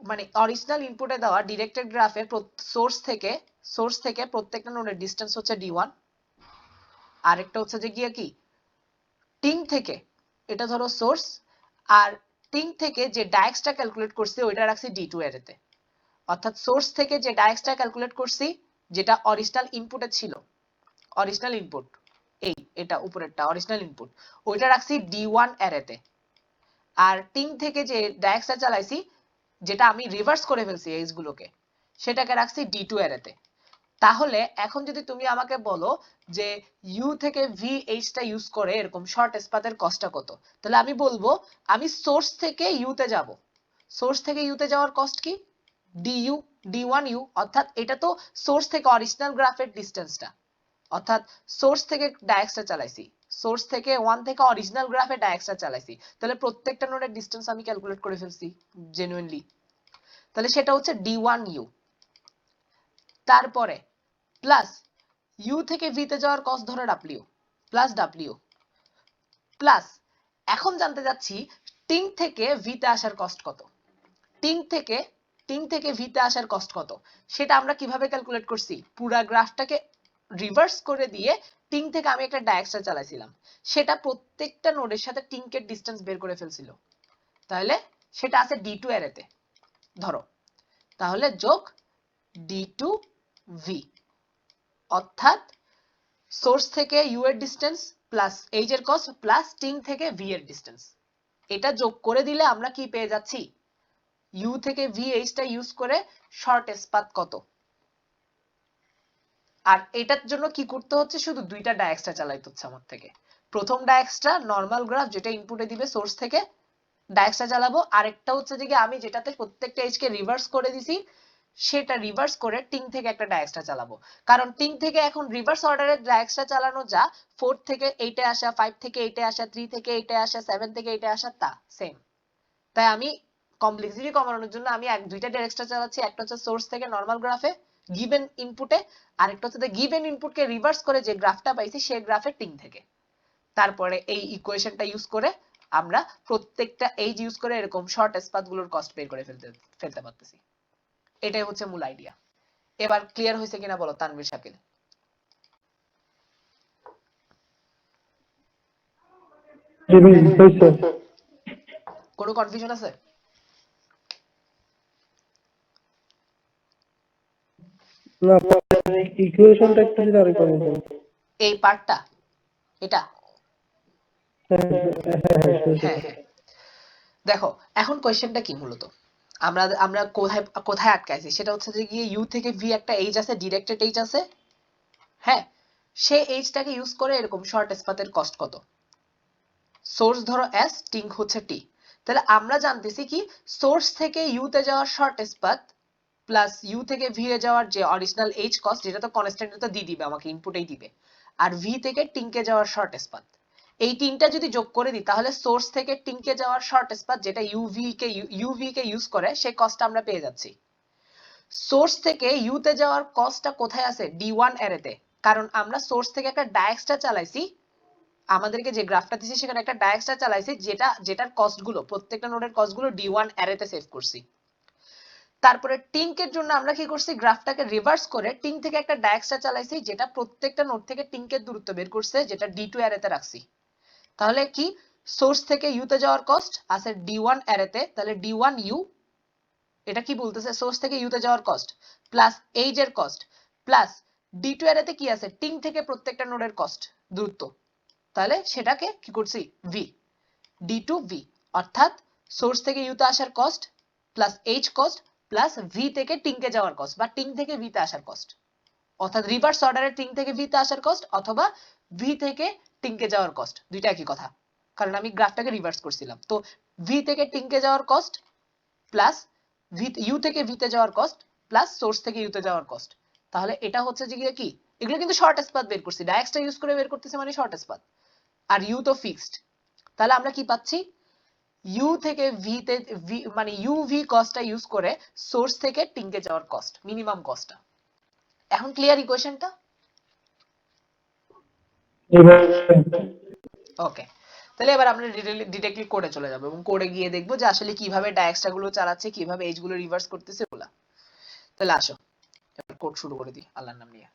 মানে অরিজিনাল ইনপুটে দেওয়া ডিরেক্টেড গ্রাফের সোর্স থেকে প্রত্যেকটা নোডের ডিসটেন্স হচ্ছে D1। আরেকটা হচ্ছে যে গিয়ে কি টিং থেকে, এটা ধরো সোর্স, আর টিং থেকে যে ডায়াক্সটা ক্যালকুলেট করছি ওইটা রাখছি D2 এরতে। অর্থাৎ সোর্স থেকে যে ডায়াক্সটা ক্যালকুলেট করছি যেটা অরিজিনাল ইনপুটে ছিল, অরিজিনাল ইনপুট এটা উপরেরটা অরিজিনাল ইনপুট, ওইটা রাখছি D1 অ্যারেতে। আর টিং থেকে যে ডায়াক্সটা চালাইছি যেটা আমি রিভার্স করে ফেলছি এইচ গুলোকে, সেটাকে রাখছি D2 অ্যারেতে। তাহলে এখন যদি তুমি আমাকে বলো যে ইউ থেকে ভি এইচটা ইউজ করে এরকম শর্ট স্পাথের কস্টটা কত, তাহলে আমি বলবো আমি সোর্স থেকে ইউতে যাব। সোর্স থেকে ইউতে যাওয়ার কস্ট কি? ডিইউ D1U, অর্থাৎ এটা তো সোর্স থেকে অরিজিনাল গ্রাফের ডিসটেন্সটা, অর্থাৎ সোর্স থেকে ডায়াক্সটা চালাইছি, সোর্স থেকে 1 থেকে অরিজিনাল গ্রাফে ডায়াক্সটা চালাইছি, তাহলে প্রত্যেকটা নোডের ডিসটেন্স আমি ক্যালকুলেট করে ফেলছি জেনুইনলি। তাহলে সেটা হচ্ছে D1U। তারপরে প্লাস ইউ থেকে ভি তে যাওয়ার কস্ট ধরো ডাব্লিউ, প্লাস ডাব্লিউ, প্লাস এখন জানতে যাচ্ছি টিং থেকে ভি তে আসার কস্ট কত। টিং থেকে ভি তে আসার কস্ট কত সেটা আমরা কিভাবে ক্যালকুলেট করছি? পুরা গ্রাফটাকে রিভার্স করে দিয়ে টিং থেকে আমি একটা ডায়াক্সটা চালাইছিলাম, সেটা প্রত্যেকটা নোডের সাথে টিংকের ডিসটেন্স বের করে ফেলছিল। তাহলে সেটা আছে D2 অ্যারেতে ধরো। তাহলে যোগ D2V, অর্থাৎ সোর্স থেকে ইউ এর ডিসটেন্স প্লাস এইচ এর কস্ট প্লাস টিং থেকে ভি এর ডিসটেন্স, এটা যোগ করে দিলে আমরা কি পেয়ে যাচ্ছি? ইউ থেকে ভি এইচটা ইউজ করে শর্টেস্ট পাথ কত। আর এটার জন্য কি করতে হচ্ছে? শুধু দুইটা ডায়াক্সটা চালাইতে হচ্ছে আমার থেকে। প্রথম ডায়াক্সটা নরমাল গ্রাফ যেটা ইনপুটে দিবে সোর্স থেকে ডায়াক্সটা চালাবো, আরেকটা হচ্ছে যে আমি যেটাতে প্রত্যেকটা এইচ কে রিভার্স করে দিছি সেটা রিভার্স করে টিং থেকে একটা ডায়াক্সটা চালাবো। কারণ টিং থেকে এখন রিভার্স অর্ডারের ডায়াক্সটা চালানো যা 4 থেকে 8 এ আসা, 5 থেকে 8 এ আসা, 3 থেকে 8 এ আসা, 7 থেকে 8 এ আসা তা সেম। তাই আমি কমপ্লেক্সিটি কমানোর জন্য আমি দুইটা ডায়াক্সটা চালাচ্ছি, একটা হচ্ছে সোর্স থেকে নরমাল গ্রাফে গিভেন ইনপুটে, আরেকটা হচ্ছে গিভেন ইনপুটকে রিভার্স করে যে গ্রাফটা পাইছি সেই গ্রাফে টিং থেকে। তারপরে এই ইকুয়েশনটা ইউজ করে আমরা প্রত্যেকটা এইজ ইউজ করে এরকম শর্ট পাথগুলোর কস্ট বের করে ফেলতে পারতেছি। এটাই হচ্ছে মূল আইডিয়া। এবার ক্লিয়ার হয়েছে কিনা বলো তানভীর, শাকিল? কোনো কনফিউশন আছে? না, ইকুয়েশনটা একটু যদি আরেকবার বলতেন। এই পার্টটা এটা হ্যাঁ, হ্যাঁ হ্যাঁ দেখো এখন কোয়েশ্চেনটা কি মূলত আমরা আমরা কোথায় কোথায় আটকাইছি সেটা হচ্ছে যে গিয়ে ইউ থেকে ভি একটা এইচ আছে, ডিরেক্টেড এইচ আছে, হ্যাঁ, সেই এইচটাকে ইউজ করে এরকম শর্ট পাথের কস্ট কত। সোর্স ধরো এস, টিং হচ্ছে টি। তাহলে আমরা জানতেছি কি সোর্স থেকে ইউ তে যাওয়ার শর্টেস্ট পাথ প্লাস ইউ থেকে ভি এ যাওয়ার যে অরিজিনাল এইচ কস্ট, যেটা তো কনস্ট্যান্ট, তো দিয়ে দিবে আমাকে ইনপুটেই দিবে, আর ভি থেকে টিংকে যাওয়ার শর্টেস্ট পাথ, এই তিনটা যদি যোগ করে দিই তাহলে সোর্স থেকে টিংকে যাওয়ার শর্টেস্ট পাথ যেটা ইউভি কে ইউজ করে সেই কস্টটা আমরা পেয়ে যাচ্ছি। সোর্স থেকে ইউ তে যাওয়ার কস্টটা কোথায় আছে? D1 অ্যারেতে, কারণ আমরা সোর্স থেকে একটা ডায়াক্সটা চালাইছি, আমাদেরকে যে গ্রাফটা দিছে সেখানে একটা ডায়াক্সটা চালাইছি যেটার কস্ট গুলো প্রত্যেকটা নোডের কস্ট গুলো D1 অ্যারেতে সেভ করছি। তারপরে টিংকের জন্য আমরা কি করছি? গ্রাফটাকে রিভার্স করে টিং থেকে একটা ডায়াক্সটা চালাইছি যেটা প্রত্যেকটা নোড থেকে টিংকের দূরত্ব বের করছে, যেটা D2 অ্যারেতে রাখছি। তাহলে কি সোর্স থেকে ইউ তে যাওয়ার কস্ট আছে D1 অ্যারেতে, তাহলে D1U, এটা কি বলতেছে? সোর্স থেকে ইউ তে যাওয়ার কস্ট প্লাস এইচ এর কস্ট প্লাস D2 অ্যারেতে কি আছে? টিং থেকে প্রত্যেকটা নোডের কস্ট দূরত্ব, তাহলে সেটাকে কি করছি? ভি, D2V, অর্থাৎ সোর্স থেকে ইউ তে আসার cost plus H cost plus V থেকে টিংকে যাওয়ার কস্ট বা টিং থেকে ভি তে আসার কস্ট, অর্থাৎ রিভার্স অর্ডারে টিং থেকে ভি তে আসার কস্ট অথবা ভি থেকে টিংকে যাওয়ার কস্ট, দুইটা একই কথা কারণ আমি গ্রাফটাকে রিভার্স করছিলাম। তো ভি থেকে টিংকে যাওয়ার কস্ট প্লাস ইউ থেকে ভি তে যাওয়ার কস্ট প্লাস সোর্স থেকে ইউ তে যাওয়ার কস্ট। তাহলে এটা হচ্ছে যে কি এগুলো কিন্তু শর্টেস্ট পাথ বের করছি, ডাইরেক্টটা ইউজ করে বের করতেছে মানে শর্টেস্ট পাথ, আর ইউ তো ফিক্সড। তাহলে আমরা কি পাচ্ছি, ইউ থেকে ভি তে মানে ইউ ভি কস্টটা ইউজ করে সোর্স থেকে টিঙ্কে যাওয়ার কস্ট, মিনিমাম কস্টটা। এখন ক্লিয়ার ইকুয়েশনটা? ওকে, তাহলে এবার আমরা ডিরেক্টলি কোডে চলে যাব এবং কোডে গিয়ে দেখবো যে আসলে কিভাবে ডায়াক্সটা গুলো চালাচ্ছে, কিভাবে এজ গুলো রিভার্স করতেছে ওগুলা। তাহলে আসো এবার কোড শুরু করে দিই আল্লাহর নাম নিয়ে।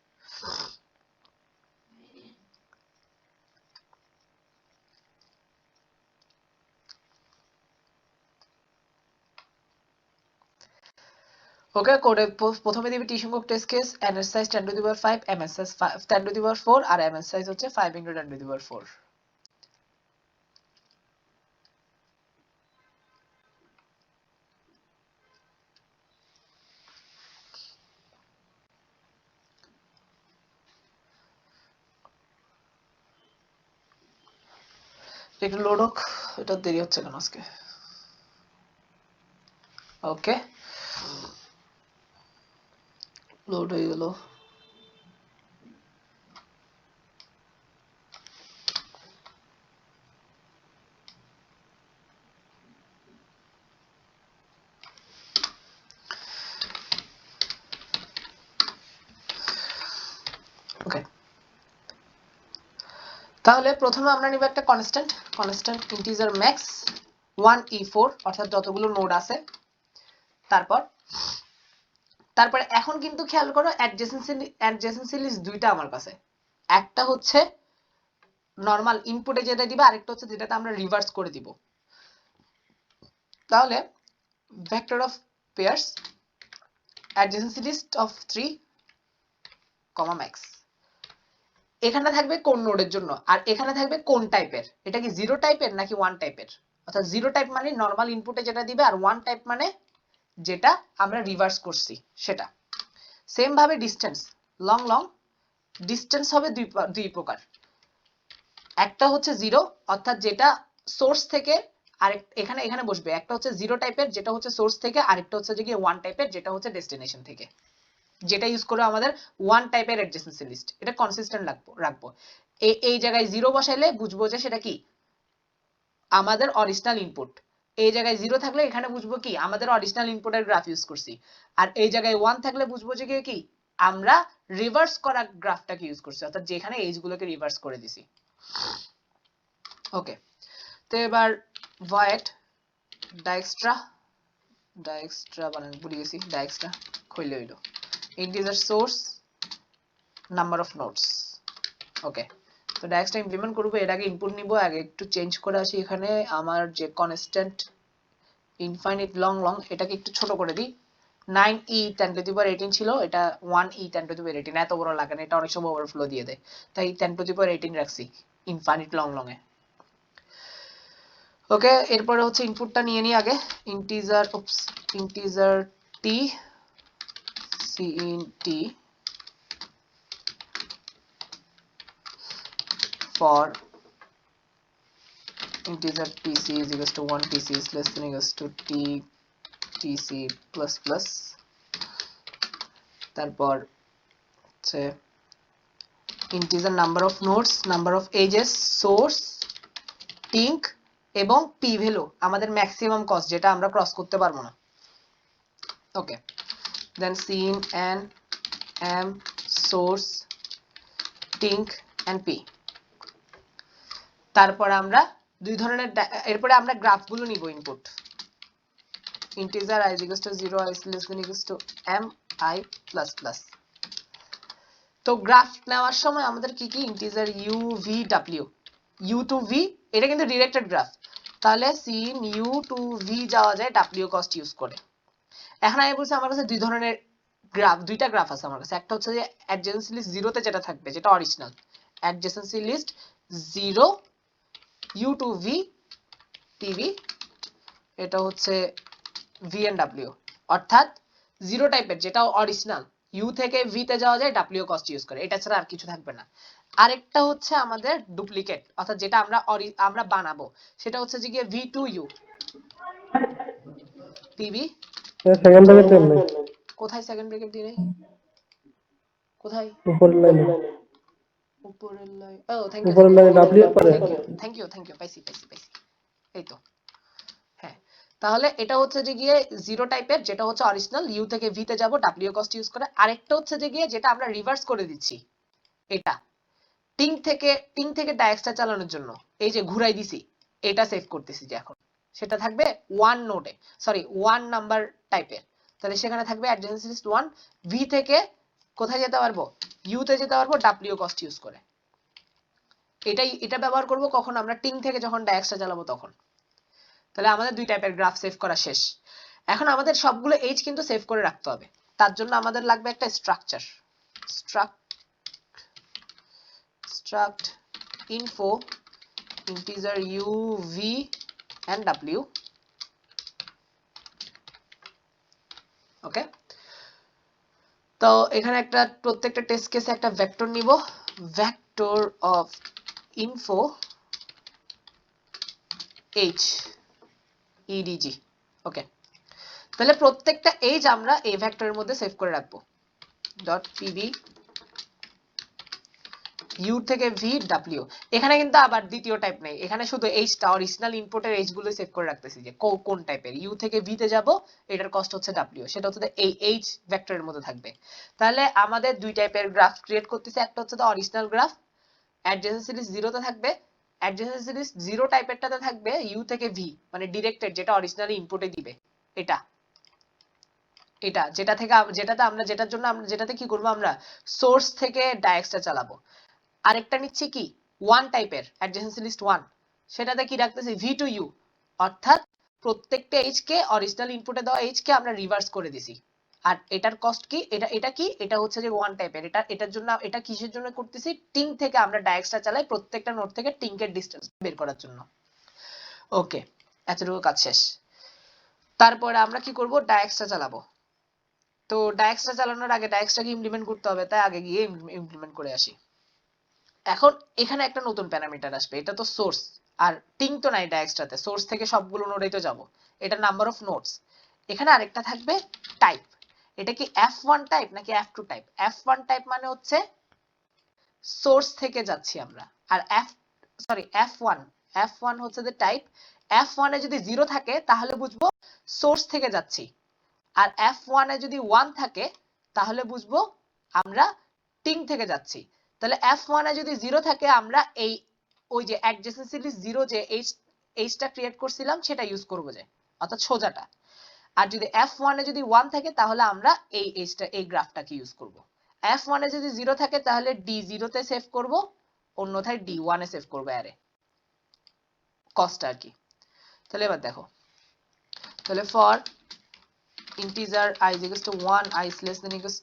ওকে, কোডে প্রথমে দিবি টি সংখ্যক টেস্ট কেস, n এর size 10 to the power 5, m এর সাইজ 10 টু দি পাওয়ার 4 আর m এর সাইজ হচ্ছে 5 * 10 টু দি পাওয়ার 4। একটু লোড হোক, এটা দেরি হচ্ছে কেন আজকে। ওকে, লোড হয়ে গেল। ওকে, তাহলে প্রথমে আমরা নিব একটা কনস্ট্যান্ট ইন্টিজার ম্যাক্স 1e4 অর্থাৎ যতগুলো নোড আছে। তারপরে এখন কিন্তু খেয়াল করো অ্যাডজেসেন্সি লিস্ট দুইটা আমার কাছে, একটা হচ্ছে নরমাল ইনপুটে যেটা দিবা, আরেকটা হচ্ছে যেটাতে আমরা রিভার্স করে দিব। তাহলে vector of pairs adjacency list of 3, max, এখানে থাকবে কোন নোডের জন্য আর এখানে থাকবে কোন টাইপের, এটা কি জিরো টাইপের নাকি ওয়ান টাইপের। অর্থাৎ জিরো টাইপ মানে নরমাল ইনপুটে যেটা দিবে, আর ওয়ান টাইপ মানে যেটা আমরা রিভার্স করছি সেটা। সেম ভাবে ডিসটেন্স, লং ডিসটেন্স হবে দুই প্রকার, একটা হচ্ছে জিরো অর্থাৎ যেটা সোর্স থেকে, আর এখানে বসবে, একটা হচ্ছে জিরো টাইপের যেটা হচ্ছে সোর্স থেকে, আরেকটা হচ্ছে যে কি ওয়ান টাইপের যেটা হচ্ছে ডেস্টিনেশন থেকে, যেটা ইউজ করে আমাদের ওয়ান টাইপের অ্যাডজেসেন্সি লিস্ট। এটা কনসিস্টেন্ট রাখবো। এই জায়গায় জিরো বসাইলে বুঝবো যে সেটা কি আমাদের অরিজিনাল ইনপুট, এই জায়গায় জিরো থাকলে এখানে বুঝবো কি আমাদের অরিজিনাল ইনপুটের গ্রাফ ইউজ করছি, আর এই জায়গায় ওয়ান থাকলে বুঝবো যে কি আমরা রিভার্স করা গ্রাফটাকে ইউজ করছি, অর্থাৎ যেখানে এজ গুলোকে রিভার্স করে দিছি। ওকে, তো এবার ভয়েড ডাইএক্সট্রা বানান ভুলে গেছি, ডাইএক্সট্রা খুললে হইলো integer source number of nodes. Okay, তো ডাইএক্সট্রা ইমপ্লিমেন্ট করব, এর আগে ইনপুট নিব, আগে একটু চেঞ্জ করে আসি। এখানে আমার যে কনস্ট্যান্ট ইনফাইনাইট লং এটাকে একটু ছোট করে দিই, 9e 10 টু দি পাওয়ার 18 ছিল, এটা 1e 10 টু দি পাওয়ার 18, এত বড় লাগে না, এটা অনেক সময় ওভারফ্লো দিয়ে দেয়, তাই 10 টু দি পাওয়ার 18 রাখছি ইনফাইনাইট লং এ। ওকে, এরপরে হচ্ছে ইনপুটটা নিয়ে নিই আগে, integer t cint for integer tc is equals to 1, tc is less than equals to tc plus plus, তারপর হচ্ছে integer number of nodes, number of edges, source, tink এবং p value আমাদের maximum cost যেটা আমরা cross করতে পারবো না। ওকে, then cin and m source tink and p। তারপর আমরা দুই ধরনের, এরপরে আমরা গ্রাফগুলো নিব input, integer I is equals to 0, I is less than equals to m I plus plus। তো গ্রাফ নেওয়ার সময় আমাদের কি integer u v w, u to v এটা কিন্তু ডিরেক্টেড গ্রাফ, তাহলে sin u to v যাওয়া যায় w কস্ট ইউজ করে। এখন আমি বলছি আমার কাছে দুই ধরনের গ্রাফ, দুইটা গ্রাফ আছে আমার কাছে, একটা হচ্ছে যে অ্যাডজেসেন্সি লিস্ট জিরোতে যেটা থাকবে যেটা original, অ্যাডজেসেন্সি list 0 u to v tv, এটা হচ্ছে vnw, অর্থাৎ জিরো টাইপের যেটা অরিজিনাল, ইউ থেকে ভি তে যাওয়া যায় w কস্ট ইউজ করে, এটা ছাড়া আর কিছু থাকবে না। আরেকটা হচ্ছে আমাদের ডুপ্লিকেট, অর্থাৎ যেটা আমরা বানাবো সেটা হচ্ছে যে গিয়ে v2u tv সেকেন্ড ব্র্যাকেট দেন নাই, কোথায় সেকেন্ড ব্র্যাকেট দিই নাই? কোথায়? উপরের লাইনে, উপরের লাইন। ও থ্যাংক ইউ, উপরের লাইনে ডাব্লিউ এর পরে। থ্যাংক ইউ, পাইছি। এই তো, হ্যাঁ। তাহলে এটা হচ্ছে যে গিয়ে জিরো টাইপের, যেটা হচ্ছে অরিজিনাল, ইউ থেকে ভি তে যাব ডাব্লিউ কস্ট ইউজ করে। আরেকটা হচ্ছে যে গিয়ে যেটা আমরা রিভার্স করে দিচ্ছি, এটা টিং থেকে ডায়াক্সটা চালানোর জন্য এই যে ঘুরাই দিছি, এটা সেভ করতেছি যে এখন সেটা থাকবে ওয়ান নোডে, সরি ওয়ান নাম্বার টাইপের। তাহলে সেখানে থাকবে অ্যাডজেন্সি লিস্ট 1, ভি থেকে কোথায় যেতে পারবো, ইউ তে যেতে পারবো ডাব্লিউ কস্ট ইউজ করে। এটা ব্যবহার করব কখন, আমরা টিং থেকে যখন ডায়াক্সটা চালাবো তখন। তাহলে আমাদের দুই টাইপের গ্রাফ সেভ করা শেষ। এখন আমাদের সবগুলো এইচ কিন্তু সেভ করে রাখতে হবে। তার জন্য আমাদের লাগবে একটা structure, struct info integer u v and w। ওকে, তো এখানে একটা প্রত্যেকটা টেস্ট কেসে একটা ভেক্টর নিব, vector of info h edg। ওকে, তাহলে প্রত্যেকটা এইচ আমরা এই ভেক্টরের মধ্যে সেভ করে রাখবো। ডট pb u থেকে v w। এখানে কিন্তু আবার দ্বিতীয় টাইপ নেই, এখানে শুধু এইচটা অরিজিনাল ইনপুটের এইচ গুলো সেভ করে রাখতেছি যে কোন টাইপের। u থেকে v তে যাব, এটার কস্ট হচ্ছে w, সেটা হচ্ছে এই এইচ ভেক্টরের মধ্যে থাকবে। তাহলে আমাদের দুই টাইপের গ্রাফ ক্রিয়েট করতেছি, একটা হচ্ছে অরিজিনাল গ্রাফ, অ্যাডজেসেন্সি লিস্ট 0 তে থাকবে, অ্যাডজেসেন্সি লিস্ট 0 টাইপেরটাতে থাকবে u থেকে v, মানে ডিরেক্টেড, যেটা অরিজিনালি ইনপুটে দিবে। এটা যেটা থেকে যেটাতে আমরা যেটার জন্য আমরা যেটাতে কি করব, আমরা সোর্স থেকে ডায়াক্সটা চালাবো। আরেকটা নিচ্ছি কি ওয়ান টাইপের অ্যাডজেসেন্সি লিস্ট 1, সেটাতে কি রাখতেছি ভি টু ইউ, অর্থাৎ প্রত্যেকটা এইচ কে অরিজিনাল ইনপুটে দেওয়া এইচ কে আমরা রিভার্স করে দিছি। আর এটার কস্ট কি, এটা কি, এটা হচ্ছে যে ওয়ান টাইপের। এটার জন্য, এটা কিসের জন্য করতেছি, টিং থেকে আমরা ডায়াক্সটা চালাই প্রত্যেকটা নোড থেকে টিংকের ডিসটেন্স বের করার জন্য। ওকে, এতটুকু কাজ শেষ। তারপরে আমরা কি করব, ডায়াক্সটা চালাবো। তো ডায়াক্সটা চালানোর আগে ডায়াক্সটাকে ইমপ্লিমেন্ট করতে হবে, তাই আগে গিয়ে ইমপ্লিমেন্ট করে আসি। এখন এখানে একটা নতুন প্যারামিটার আসবে, এটা তো সোর্স, আর টিং তো নাই ডায়াক্সটাতে, সোর্স থেকে সবগুলো নোডেই তো যাব, এটা নাম্বার অফ নোডস। এখানে আরেকটা থাকবে টাইপ, এটা কি f1 টাইপ নাকি f2 টাইপ। f1 টাইপ মানে হচ্ছে সোর্স থেকে যাচ্ছি আমরা, আর f1 হচ্ছে যে টাইপ। f1 এ যদি 0 থাকে তাহলে বুঝবো সোর্স থেকে যাচ্ছি, আর f1 এ যদি 1 থাকে তাহলে বুঝবো আমরা টিং থেকে যাচ্ছি। তাহলে f1 এ যদি 0 থাকে আমরা ওই যে অ্যাডজেসেন্সি লিস্ট 0 যে এইচটা ক্রিয়েট করছিলাম সেটা ইউজ করব, যে অর্থাৎ সোজাটা। আর যদি f1 এ যদি 1 থাকে তাহলে আমরা এই এইচটা, এই গ্রাফটাকে ইউজ করব। f1 এ যদি 0 থাকে তাহলে d0 তে সেভ করব, অন্যথায় d1 এ সেভ করব অ্যারে কস্ট আর কি। তাহলে এবার দেখো, তাহলে for integer I is equals to 1, I is less than equals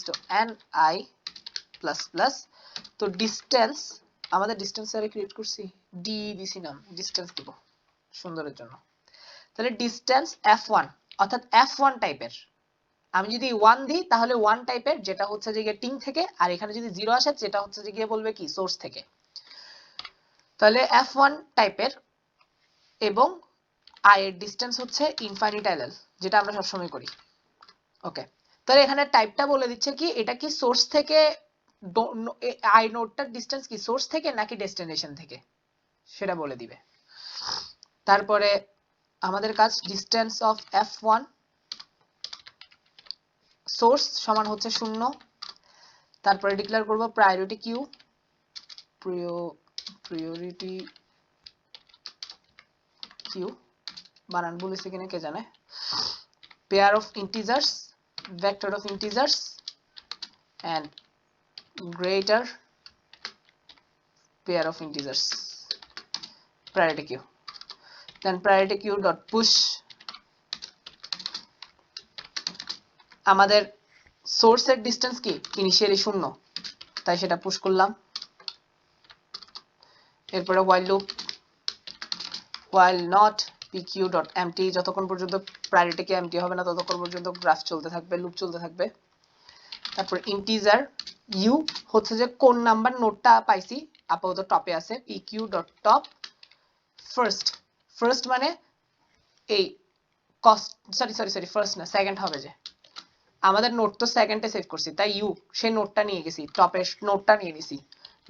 to n I plus plus। তো ডিসটেন্স, আমাদের ডিসটেন্স আরে ক্রিয়েট করছি, ডি দিছি নাম, ডিসটেন্স দিব সুন্দরের জন্য। তাহলে ডিসটেন্স f1, অর্থাৎ f1 টাইপের। আমি যদি 1 দিই তাহলে 1 টাইপের, যেটা হচ্ছে যে টিং থেকে, আর এখানে যদি 0 আসে যেটা হচ্ছে যে গিয়ে বলবে কি সোর্স থেকে। তাহলে f1 টাইপের এবং i এর ডিসটেন্স হচ্ছে ইনফাইনিটাইলাল, যেটা আমরা সবসময় করি। ওকে, তাহলে এখানে টাইপটা বলে দিচ্ছে কি, এটা কি সোর্স থেকে, i নোডটার ডিসটেন্স কি সোর্স থেকে নাকি ডেস্টিনেশন থেকে সেটা বলে দিবে। তারপরে আমাদের কাজ ডিসটেন্স অফ f1 সোর্স সমান হচ্ছে 0। তারপরে ডিক্লেয়ার করব প্রায়োরিটি কিউ, প্রায়োরিটি কিউ বানান বলেছে কিনা কে জানে, pair of integers, vector of integers and greater pair of integers, priority queue, then priority queue dot push। আমাদের সোর্সের ডিসটেন্স কি ইনিশিয়ালি 0, তাই সেটা পুশ করলাম। এরপরে while loop, while not pq dot empty, যতক্ষণ পর্যন্ত প্রায়োরিটি কি এমটি হবে না ততক্ষণ পর্যন্ত গ্রাফ চলতে থাকবে, লুপ চলতে থাকবে। তারপর ইন্টিজার u হচ্ছে যে কোন নাম্বার নোডটা পাইছি, আপাতত টপে আছে, pq dot top first, first মানে এই কস্ট সরি ফার্স্ট না সেকেন্ড হবে, যে আমাদের নোট তো সেকেন্ডে সেভ করছি, তাই ইউ সেই নোটটা নিয়ে গেছি, টপের নোটটা নিয়ে নিছি।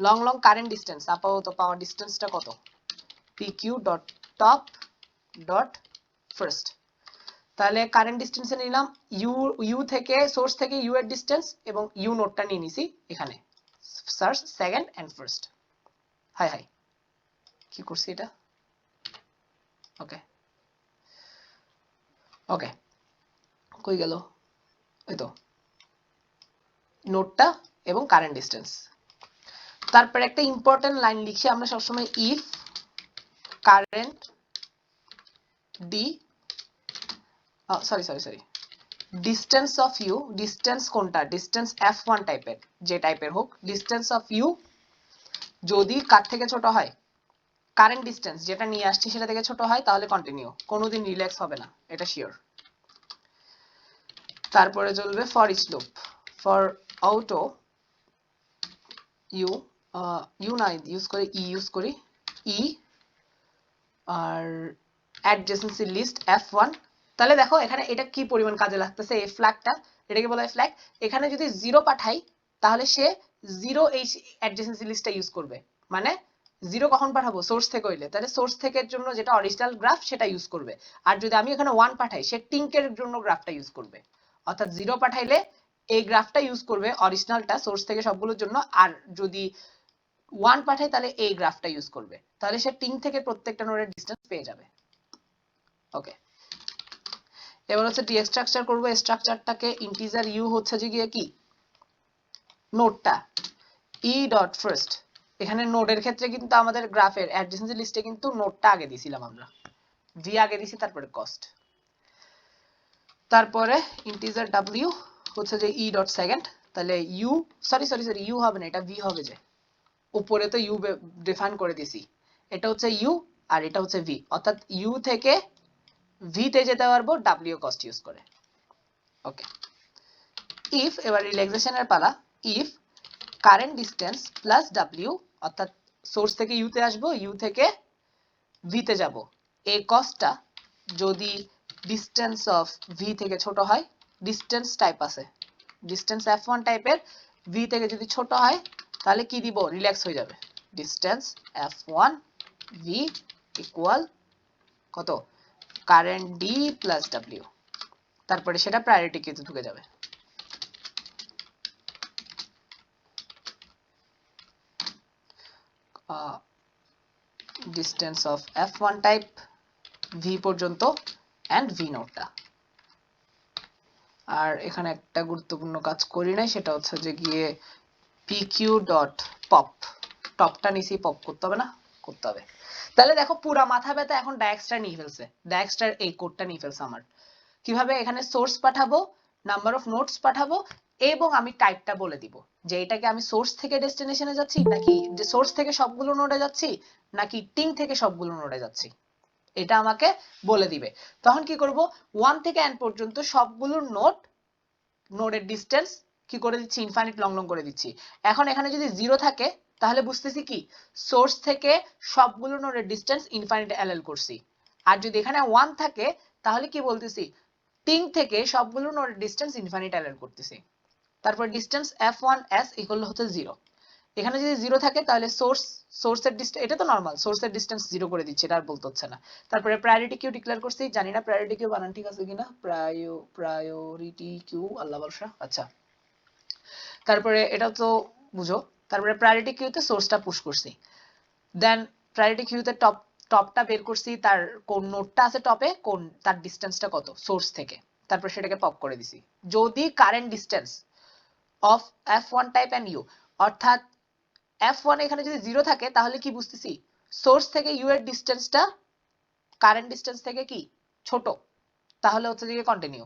লং কারেন্ট ডিস্টেন্স আপাতত পাওয়ার ডিস্টেন্সটা কত, pq dot top dot first. তাহলে কারেন্ট ডিস্টেন্সে নিলাম ইউ থেকে সোর্স থেকে ইউ এর ডিস্টেন্স এবং ইউ নোটটা নিয়ে নিছি এখানে, সার্চ সেকেন্ড এন্ড ফার্স্ট। হাই কি করছি এটা, ওকে ওকে কই গেল, এই তো নোটটা এবং কারেন্ট ডিস্টেন্স। তারপরে একটা ইম্পর্টেন্ট লাইন লিখি আমরা সবসময়, if current D sorry distance of U, distance কোনটা, ডিস্টেন্স f1 টাইপের, যে টাইপের হোক, ডিস্টেন্স অফ ইউ যদি কার থেকে ছোট হয়, কারেন্ট ডিস্টেন্স যেটা নিয়ে আসছে সেটা থেকে ছোট হয়, তাহলে কন্টিনিউ, কোনোদিন রিল্যাক্স হবে না, এটা শিওর। তারপরে চলবে for each loop, for auto U না ইউজ করি ইউজ করি আর অ্যাডজেসেন্সি লিস্ট f1। তাহলে দেখো এখানে এটা কি পরিমাণ কাজে লাগতেছে, এই ফ্ল্যাগটা, এটাকে বলা হয় ফ্ল্যাগ। এখানে যদি 0 পাঠাই তাহলে সে 0 এই অ্যাডজেসেন্সি লিস্টটা ইউজ করবে, মানে 0 কখন পাঠাবো, সোর্স থেকে হইলে, তাহলে সোর্স থেকের জন্য যেটা অরিজিনাল গ্রাফ সেটা ইউজ করবে। আর যদি আমি এখানে 1 পাঠাই, সে টিঙ্কের জন্য গ্রাফটা ইউজ করবে। অর্থাৎ 0 পাঠাইলে এই গ্রাফটা ইউজ করবে অরিজিনালটা সোর্স থেকে সবগুলোর জন্য, আর যদি 1 পাঠাই তাহলে এই গ্রাফটা ইউজ করবে, তাহলে সে টিং থেকে প্রত্যেকটা নোডের ডিসটেন্স পেয়ে যাবে। ওকে, এবার হচ্ছে ডি স্ট্রাকচার করব, স্ট্রাকচারটাকে ইন্টিজার ইউ হচ্ছে যে গিয়ে কি নোডটা ই ডট ফার্স্ট। এখানে নোডের ক্ষেত্রে কিন্তু আমাদের গ্রাফের অ্যাডজেসেন্সি লিস্টে কিন্তু নোডটা আগে দিছিলাম আমরা, ভি আগে দিছি তারপরে কস্ট। তারপরে ইন্টিজার ডাব্লিউ হচ্ছে যে ই ডট সেকেন্ড, তাহলে ইউ সরি ইউ হবে না, এটা ভি হবে, যে উপরে তো ইউ ডিফাইন করে দিছি, এটা হচ্ছে ইউ আর এটা হচ্ছে ভি, অর্থাৎ ইউ থেকে ভি তে যেতে পারবো ডাব্লিউ কস্ট ইউজ করে। ওকে, ইফ এবার রিল্যাক্সেশনের পালা, if current distance plus W, অর্থাৎ সোর্স থেকে ইউ তে আসবো, ইউ থেকে ভি তে যাব, এই কস্টটা যদি ডিসটেন্স অফ ভি থেকে ছোট হয়, ডিসটেন্স টাইপ আছে, ডিসটেন্স f1 টাইপের, ভি থেকে যদি ছোট হয় তাহলে কি দিব, রিল্যাক্স হয়ে যাবে, ডিসটেন্স f1 ভি ইকুয়াল কত, কারেন্ট ডি প্লাস ডাব্লিউ, তারপরে সেটা প্রায়োরিটি কিউতে ঢুকে যাবে। Distance of f1 type V পর্যন্ত এন্ড ভি নোটটা। আর এখানে একটা গুরুত্বপূর্ণ কাজ করি নাই, সেটা হচ্ছে যে গিয়ে pq ডট পপ, টপটা নিচে পপ করতে হবে না, করতে হবে। তাহলে দেখো পুরা মাথা ব্যথা এখন ডায়াক্সটা নিয়ে ফেলছে, ডায়াক্সটার এই কোডটা নিয়ে ফেলছে আমার। কিভাবে এখানে সোর্স পাঠাবো, নাম্বার অফ নোটস পাঠাবো, এবং আমি টাইপটা বলে দিব যে এটাকে আমি সোর্স থেকে ডেস্টিনেশনে যাচ্ছি, নাকি যে সোর্স থেকে সবগুলো নোডে যাচ্ছি, নাকি টিং থেকে সবগুলো নোডে যাচ্ছি, এটা আমাকে বলে দিবে। তখন কি করব, 1 থেকে n পর্যন্ত সবগুলো নোডের ডিসটেন্স কি করে দিচ্ছি, ইনফাইনাইট লং করে দিচ্ছি। এখন এখানে যদি 0 থাকে তাহলে বুঝতেছি কি সোর্স থেকে সবগুলো নোডের ডিসটেন্স ইনফাইনাইট এলএল করছি। আর যদি এখানে 1 থাকে তাহলে কি বলতেছি, টিং থেকে সবগুলো নোডের ডিসটেন্স ইনফাইনাইট এলএল করতেছি। তারপর ডিসটেন্স f1s ইকুয়াল হচ্ছে 0। এখানে যদি 0 থাকে তাহলে সোর্সের ডিসটেন্স, এটা তো নরমাল, সোর্সের ডিসটেন্স 0 করে দিচ্ছে, এটা আর বলতে হচ্ছে না। তারপরে প্রায়োরিটি কিউ ডিক্লেয়ার করছি, জানি না প্রায়োরিটি কিউ বানান ঠিক আছে কিনা, প্রায়োরিটি কিউ আল্লাহ ভরসা। আচ্ছা, তারপরে এটা তো বুঝো, তারপরে প্রায়োরিটি কিউতে সোর্সটা পুশ করছি, দেন প্রায়োরিটি কিউতে টপটা বের করছি, তার কোন নোডটা আছে টপে, কোন তার ডিসটেন্সটা কত সোর্স থেকে, তারপর সেটাকে পপ করে দিছি। যদি current distance of f1 type and U, অর্থাৎ f1 এখানে যদি 0 থাকে তাহলে কি বুঝতেছি, সোর্স থেকে ইউ এর ডিসটেন্সটা কারেন্ট ডিসটেন্স থেকে কি ছোট, তাহলে হচ্ছে যে কন্টিনিউ,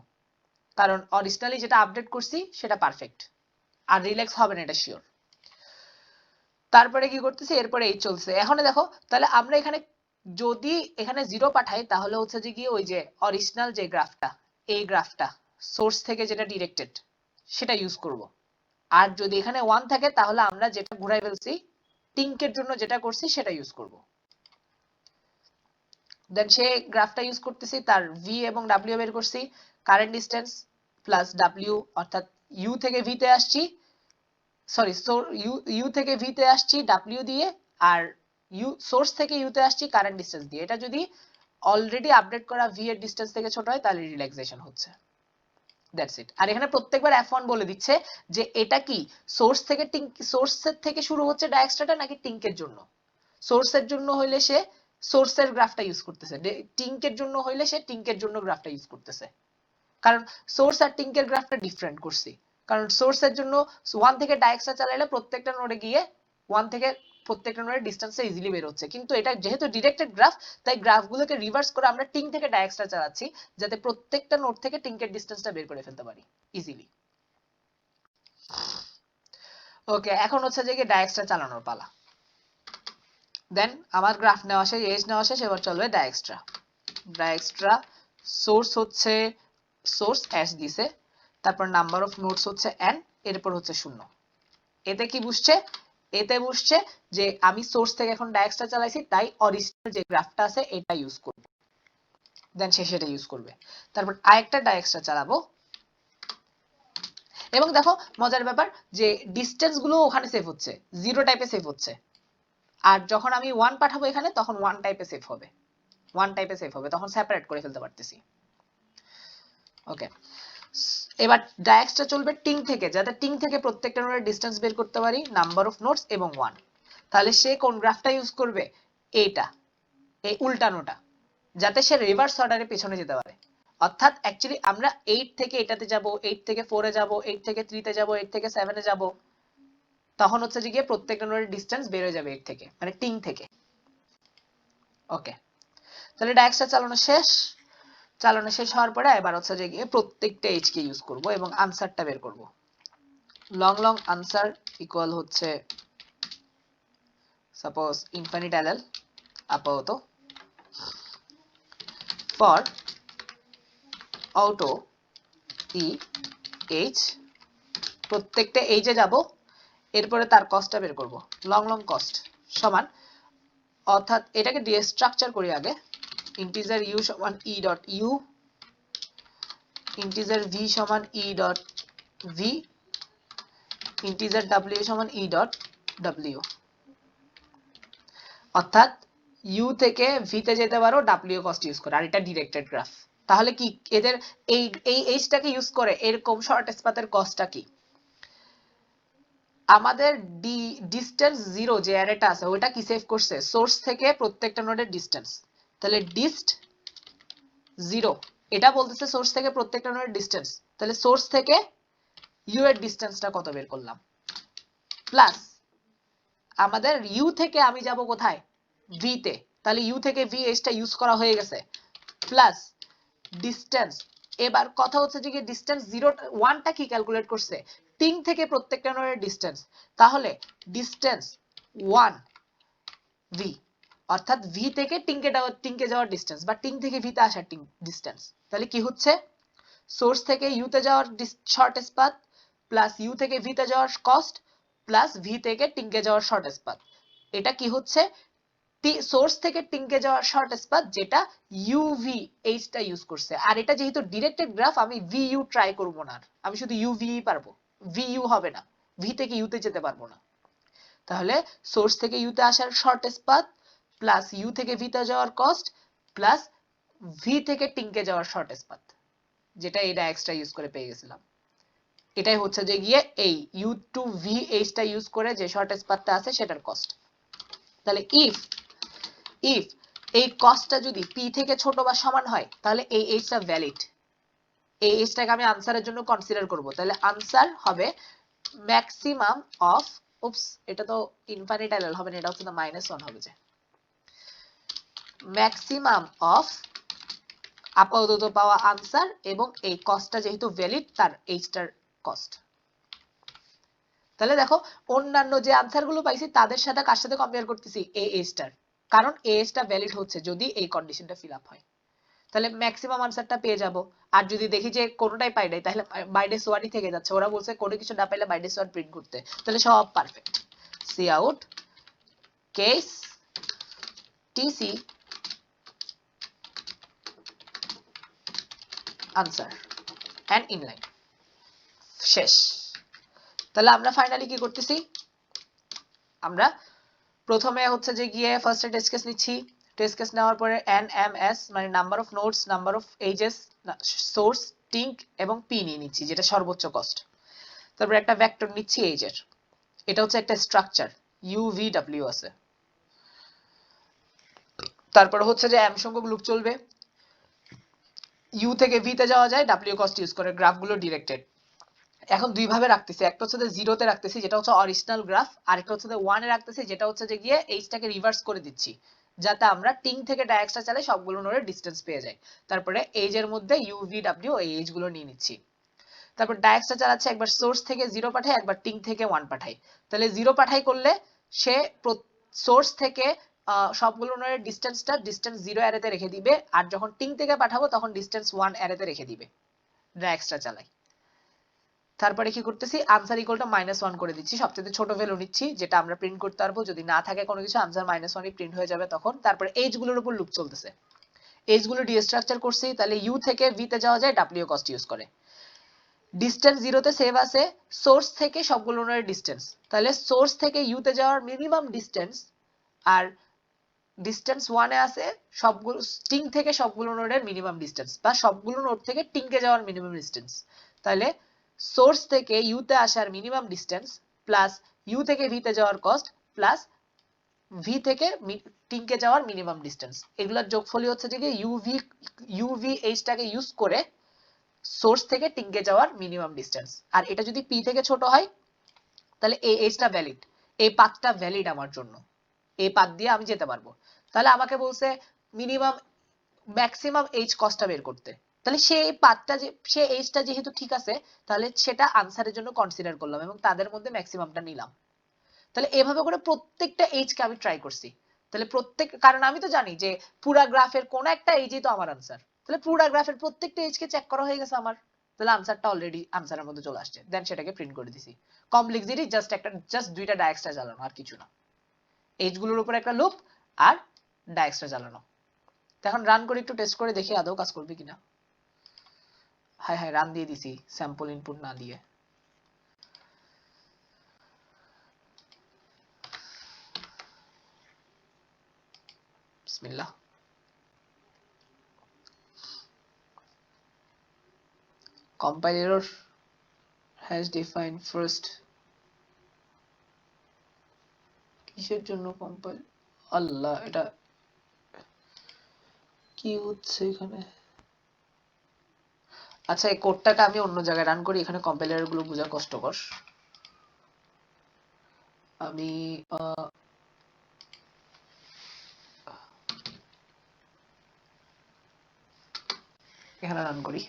কারণ অরিজিনালি যেটা আপডেট করছি সেটা পারফেক্ট, আর রিল্যাক্স হবে না এটা শিওর। তারপরে কি করতেছি, এরপরে এই চলছে। এখন দেখো তাহলে আমরা এখানে যদি এখানে 0 পাঠাই তাহলে হচ্ছে যে কি ওই যে অরিজিনাল যে গ্রাফটা, এই গ্রাফটা সোর্স থেকে যেটা ডিরেক্টেড সেটা ইউজ করব। আর যদি এখানে 1 থাকে তাহলে আমরা যেটা ঘুরাই ফেলছি টিঙ্কের জন্য যেটা করছি সেটা ইউজ করব। দেন সে গ্রাফটা ইউজ করতেছি, তার ভি এবং ডাব্লিউ বের করছি, কারেন্ট ডিস্টেন্স প্লাস ডাব্লিউ, অর্থাৎ ইউ থেকে ভি তে আসছি, সরি ইউ থেকে ভি তে আসছি ডাব্লিউ দিয়ে, আর ইউ সোর্স থেকে ইউ তে আসছি কারেন্ট ডিস্টেন্স দিয়ে। এটা যদি অলরেডি আপডেট করা ভি এর ডিস্টেন্স থেকে ছোট হয় তাহলে রিল্যাক্সেশন হচ্ছে। That's it. আর এখানে প্রত্যেকবার F1 বলে দিচ্ছে যে এটা কি সোর্সের থেকে শুরু হচ্ছে ডায়াক্সট্রাটা নাকি টিঙ্কের জন্য। সোর্সের জন্য হইলে সে সোর্সের গ্রাফটা ইউজ করতেছে, টিঙ্কের জন্য হইলে সে টিঙ্কের জন্য গ্রাফটা ইউজ করতেছে। কারণ সোর্স আর টিঙ্কের গ্রাফটা ডিফারেন্ট করছি। কারণ সোর্সের জন্য 1 থেকে ডায়াক্সট্রা চালাইলে প্রত্যেকটা নোডে গিয়ে 1 থেকে প্রত্যেকটা নোডের ডিসটেন্সটা ইজিলি বের হচ্ছে, কিন্তু এটা যেহেতু ডিরেক্টেড গ্রাফ তাই গ্রাফগুলোকে রিভার্স করে আমরা টিঙ্ক থেকে ডায়াক্সট্রা চালাচ্ছি যাতে প্রত্যেকটা নোড থেকে টিঙ্কের ডিসটেন্সটা বের করে ফেলতে পারি ইজিলি। ওকে, এখন হচ্ছে যে ডায়াক্সট্রা চালানোর পালা। দেন আমার গ্রাফ নেওয়া শেষ, এজ নেওয়া শেষ, এবার চলবে ডায়াক্সট্রা। ডায়াক্সট্রা সোর্স হচ্ছে সোর্স এস দিছে, তারপর নাম্বার অফ নোডস হচ্ছে n, এরপর হচ্ছে 0। এতে কি বুঝছে? এতে বুঝছে যে আমি সোর্স থেকে এখন ডায়াক্সট্রা চালাইছি তাই অরিজিনাল যে গ্রাফটা আছে এটা ইউজ করব। দেন সে সেটা ইউজ করবে। তারপর আরেকটা ডায়াক্সট্রা চালাবো এবং দেখো মজার ব্যাপার যে ডিসটেন্স গুলো ওখানে সেভ হচ্ছে, 0 টাইপে সেভ হচ্ছে। আর যখন আমি 1 পাঠাবো এখানে তখন 1 টাইপে সেভ হবে, 1 টাইপে সেভ হবে, তখন সেপারেট করে ফেলতে পারতেছি। ওকে, এবার ডায়াক্সটা চলবে টিং থেকে, যাতে টিং থেকে প্রত্যেকটা নোডের ডিসটেন্স বের করতে পারি, নাম্বার অফ নোডস এবং 1। তাহলে সে কোন গ্রাফটা ইউজ করবে? এইটা, এই উল্টানোটা, যাতে সে রিভার্স অর্ডারে পেছনে যেতে পারে। অর্থাৎ অ্যাকচুয়ালি আমরা 8 থেকে এটাতে যাব, 8 থেকে 4 এ যাব, 8 থেকে 3 তে যাব, 8 থেকে 7 এ যাব, তখন হচ্ছে যে গিয়ে প্রত্যেকটা নোডের ডিসটেন্স বের হয়ে যাবে 8 থেকে, মানে টিং থেকে। ওকে, তাহলে ডায়াক্সটা চালানো শেষ। চালানো শেষ হওয়ার পরে এবার হচ্ছে যে গিয়ে প্রত্যেকটা এইচ কে ইউজ করব এবং আনসারটা বের করব। লং লং আনসার ইকুয়াল হচ্ছে সাপোজ ইনফিনিট এলএল আপাতত ফর অটো ই এইচ, প্রত্যেকটা এইচে যাব, এরপরে তার কস্টটা বের করব, লং লং কস্ট সমান, অর্থাৎ এটাকে দিয়ে স্ট্রাকচার করি আগে, ইন্টিজার ইউ সমান e dot u, integer v সমান ই ডট ভি, ইন্টিজার ডাব্লিউ সমান ই ডট ডাব্লিউ। অর্থাৎ ইউ থেকে ভি তে যেতে পারো ডাব্লিউ কস্ট ইউজ করে, আর এটা ডিরেক্টেড গ্রাফ। তাহলে কি এদের এই এইচটাকে ইউজ করে এরকম শর্টেস্ট পাথের কস্টটা কি? আমাদের ডিসটেন্স 0 যে অ্যারেটা আছে ওটা কি সেভ করছে? সোর্স থেকে প্রত্যেকটা নোডের ডিসটেন্স। তাহলে ডিস্ট 0 এটা বলতেছে সোর্স থেকে প্রত্যেকটা নোডের ডিসটেন্স। তাহলে সোর্স থেকে ইউ এর ডিসটেন্সটা কত বের করলাম, প্লাস আমাদের ইউ থেকে আমি যাব কোথায়? ভি তে, তাহলে ইউ থেকে ভি এইচটা ইউজ করা হয়ে গেছে, প্লাস ডিসটেন্স। এবার কথা হচ্ছে যে ডিসটেন্স 0 1টা কি ক্যালকুলেট করছে? টিং থেকে প্রত্যেকটা নোডের ডিসটেন্স। তাহলে ডিসটেন্স 1 ভি, অর্থাৎ ভি থেকে টিংকে যাওয়ার ডিসটেন্স বা টিং থেকে ভি তে আসার ডিসটেন্স। তাহলে কি হচ্ছে? সোর্স থেকে ইউ তে যাওয়ার শর্টেস্ট পাথ প্লাস ইউ থেকে ভি তে যাওয়ার কস্ট প্লাস ভি থেকে টিংকে যাওয়ার শর্টেস্ট পাথ। এটা কি হচ্ছে? সোর্স থেকে টিংকে যাওয়ার শর্টেস্ট পাথ, যেটা ইউভি এইচটা ইউজ করছে। আর এটা যেহেতু ডিরেক্টেড গ্রাফ আমি ভি ইউ ট্রাই করব না, আমি শুধু ইউভি পারবো, ভি ইউ হবে না, ভি থেকে ইউতে যেতে পারবো না। তাহলে সোর্স থেকে ইউতে আসার শর্টেস্ট পাথ প্লাস ইউ থেকে ভিতে যাওয়ার কস্ট প্লাস ভি থেকে টিংকে যাওয়ার শর্টেস্ট পাথ, যেটা এটা এক্সট্রা ইউজ করে পেয়ে গেছিলাম। এটাই হচ্ছে যে গিয়ে এই ইউ টু ভি এইচটা ইউজ করে যে শর্টেস্ট পাথটা আছে সেটার কস্ট। তাহলে ইফ এই কস্টটা যদি পি থেকে ছোট বা সমান হয় তাহলে এই এইচটা ভ্যালিড, এই এইচটাকে আমি আনসারের জন্য কনসিডার করব। তাহলে আনসার হবে ম্যাক্সিমাম অফ, উপস এটা তো ইনফিনিট এলএল হবে না, এটা হচ্ছে -1 হবে, যে ম্যাক্সিমাম অফ আপাতত পাওয়া আনসার এবং এই কস্টটা যেহেতু ভ্যালিড তার এইচটার কস্ট। তাহলে দেখো অন্যান্য যে আনসারগুলো পাইছি তাদের সাথে কার সাথে কম্পেয়ার করতেছি? এই এইচটার, কারণ এই এইচটা ভ্যালিড হচ্ছে যদি এই কন্ডিশনটা ফিল আপ হয়। তাহলে ম্যাক্সিমাম আনসারটা পেয়ে যাব। আর যদি দেখি যে কোনোটাই পাই নাই তাহলে বাইডেস ওয়ার্ডই থেকে যাচ্ছে, ওরা বলছে কোনো কিছু না পাইলে বাইডেস ওয়ার্ড প্রিন্ট করতে, তাহলে সব perfect. Cout case TC answer and inline. শেষ। তাহলে আমরা ফাইনালি কি করতেছি, আমরা প্রথমে হচ্ছে যে গিয়ে ফার্স্টে টেস্ট কেস নিচ্ছি, টেস্ট কেস নেওয়ার পরে NMS মানে number of nodes, number of edges, source, টিঙ্ক এবং পি নিয়ে নিচ্ছি যেটা সর্বোচ্চ কস্ট। তারপর একটা ভেক্টর নিচ্ছি এইজ এর, এটা হচ্ছে একটা স্ট্রাকচার UVW আছে। তারপর হচ্ছে যে m সংখ্যক লুপ চলবে, ইউ থেকে ভি তে যাওয়া যায় W কস্ট ইউজ করে, গ্রাফগুলো ডিরেক্টেড। এখন দুই ভাবে রাখতেছি, একটা হচ্ছে যে জিরোতে রাখতেছি যেটা হচ্ছে অরিজিনাল গ্রাফ, আর একটা হচ্ছে যে ওয়ানে রাখতেছি যেটা হচ্ছে যে গিয়ে এইচটাকে রিভার্স করে দিচ্ছি যাতে আমরা টিং থেকে ডায়াক্সটা চালে সবগুলো নোডের ডিসটেন্স পেয়ে যাই। তারপরে এইজ এর মধ্যে UVW এই এইজ গুলো নিয়ে নিচ্ছি। তারপর ডায়াক্সটা চালাচ্ছে, একবার সোর্স থেকে 0 পাঠাই, একবার টিং থেকে 1 পাঠাই। তাহলে 0 পাঠাই করলে সে সোর্স থেকে সবগুলো নোডের ডিসটেন্স 0 অ্যারেতে রেখে দিবে, আর যখন টিং থেকে পাঠাবো তখন ডিসটেন্স 1 অ্যারেতে রেখে দিবে। ডায়াক্সটা চালাই। তারপরে কি করতেছি, আনসার ইকুয়াল টু -1 করে দিচ্ছি, সবচেয়ে ছোট ভ্যালু নিচ্ছি যেটা আমরা প্রিন্ট করতে পারবো, যদি না থাকে কোনো কিছু আনসার -1ই প্রিন্ট হয়ে যাবে তখন। তারপরে এইজ গুলোর উপর লুপ চলতেছে, এইজ গুলো ডিস্ট্রাকচার করছি, তাহলে ইউ থেকে ভি তে যাওয়া যায় W কস্ট ইউজ করে। ডিসটেন্স 0 তে সেভ আছে, সোর্স থেকে সবগুলো নোডের ডিসটেন্স, তাহলে সোর্স থেকে ইউ তে যাওয়ার মিনিমাম ডিসটেন্স, আর ডিসটেন্স 1 এ আছে সবগুলো টিং থেকে সবগুলো নোডের মিনিমাম ডিসটেন্স, বা সবগুলো নোড থেকে টিং কে যাওয়ার মিনিমাম ডিসটেন্স। তাহলে সোর্স থেকে ইউ তে আসার মিনিমাম ডিসটেন্স প্লাস ইউ থেকে ভি তে যাওয়ার কস্ট প্লাস ভি থেকে টিং কে যাওয়ার মিনিমাম ডিসটেন্স, এগুলোর যোগফলই হচ্ছে যে UVH টাকে ইউজ করে সোর্স থেকে টিং কে যাওয়ার মিনিমাম ডিসটেন্স। আর এটা যদি পি থেকে ছোট হয় তাহলে এই এইচটা ভ্যালিড, এই পাথটা ভ্যালিড আমার জন্য, এই পাথ দিয়ে আমি যেতে পারবো। তাহলে আমাকে বলছে মিনিমাম ম্যাক্সিমাম এইচ কস্টটা বের করতে, তাহলে সেই পাথটা যে সে এইচটা যেহেতু ঠিক আছে তাহলে সেটা আনসারের জন্য কনসিডার করলাম এবং তাদের মধ্যে ম্যাক্সিমামটা নিলাম। তাহলে এভাবে করে প্রত্যেকটা এইচ কে আমি ট্রাই করছি। তাহলে কারণ আমি তো জানি যে পুরা গ্রাফের কোন একটা এইজই তো আমার আনসার, তাহলে পুরা গ্রাফের প্রত্যেকটা এইচ কে চেক করা হয়ে গেছে আমার, তাহলে আনসারটা অলরেডি আনসারের মধ্যে চলে আসছে, দেন সেটাকে প্রিন্ট করে দিছি। কমপ্লেক্সিটি জাস্ট দুইটা ডায়াক্সটা চালানো আর কিছু না, এইচ গুলোর উপর একটা লুপ আর ডায়াক্সটা চালানো। এখন রান করে একটু টেস্ট করে দেখি আদৌ কাজ করবে কিনা। হ্যাঁ হ্যাঁ, রান দিয়ে দিছি স্যাম্পল ইনপুট না দিয়ে। বিসমিল্লাহ। compile error has defined first, কিসের জন্য compile, আল্লাহ এটা কি হচ্ছে এখানে। আচ্ছা এই কোডটাকে আমি অন্য জায়গায় রান করি, এখানে কম্পাইলার গুলো বোঝা কষ্টকর। আমি এখানে রান করি।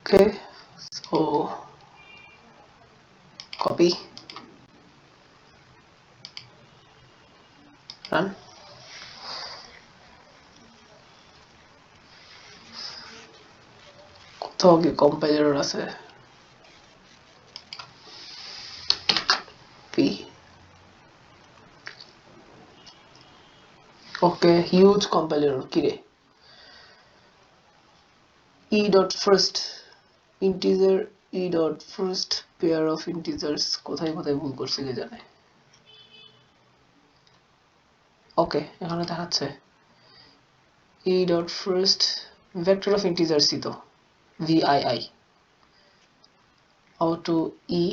Okay, so copy, run. কোথাও কি কম্পাইলার আছে? P. Okay, huge compiler কি রে? E dot first integer, E dot first pair of integers, কোথায় কোথায় ভুল করছে কে জানে। ওকে এখানে দেখাচ্ছে E dot first vector of integers ই তো VII auto E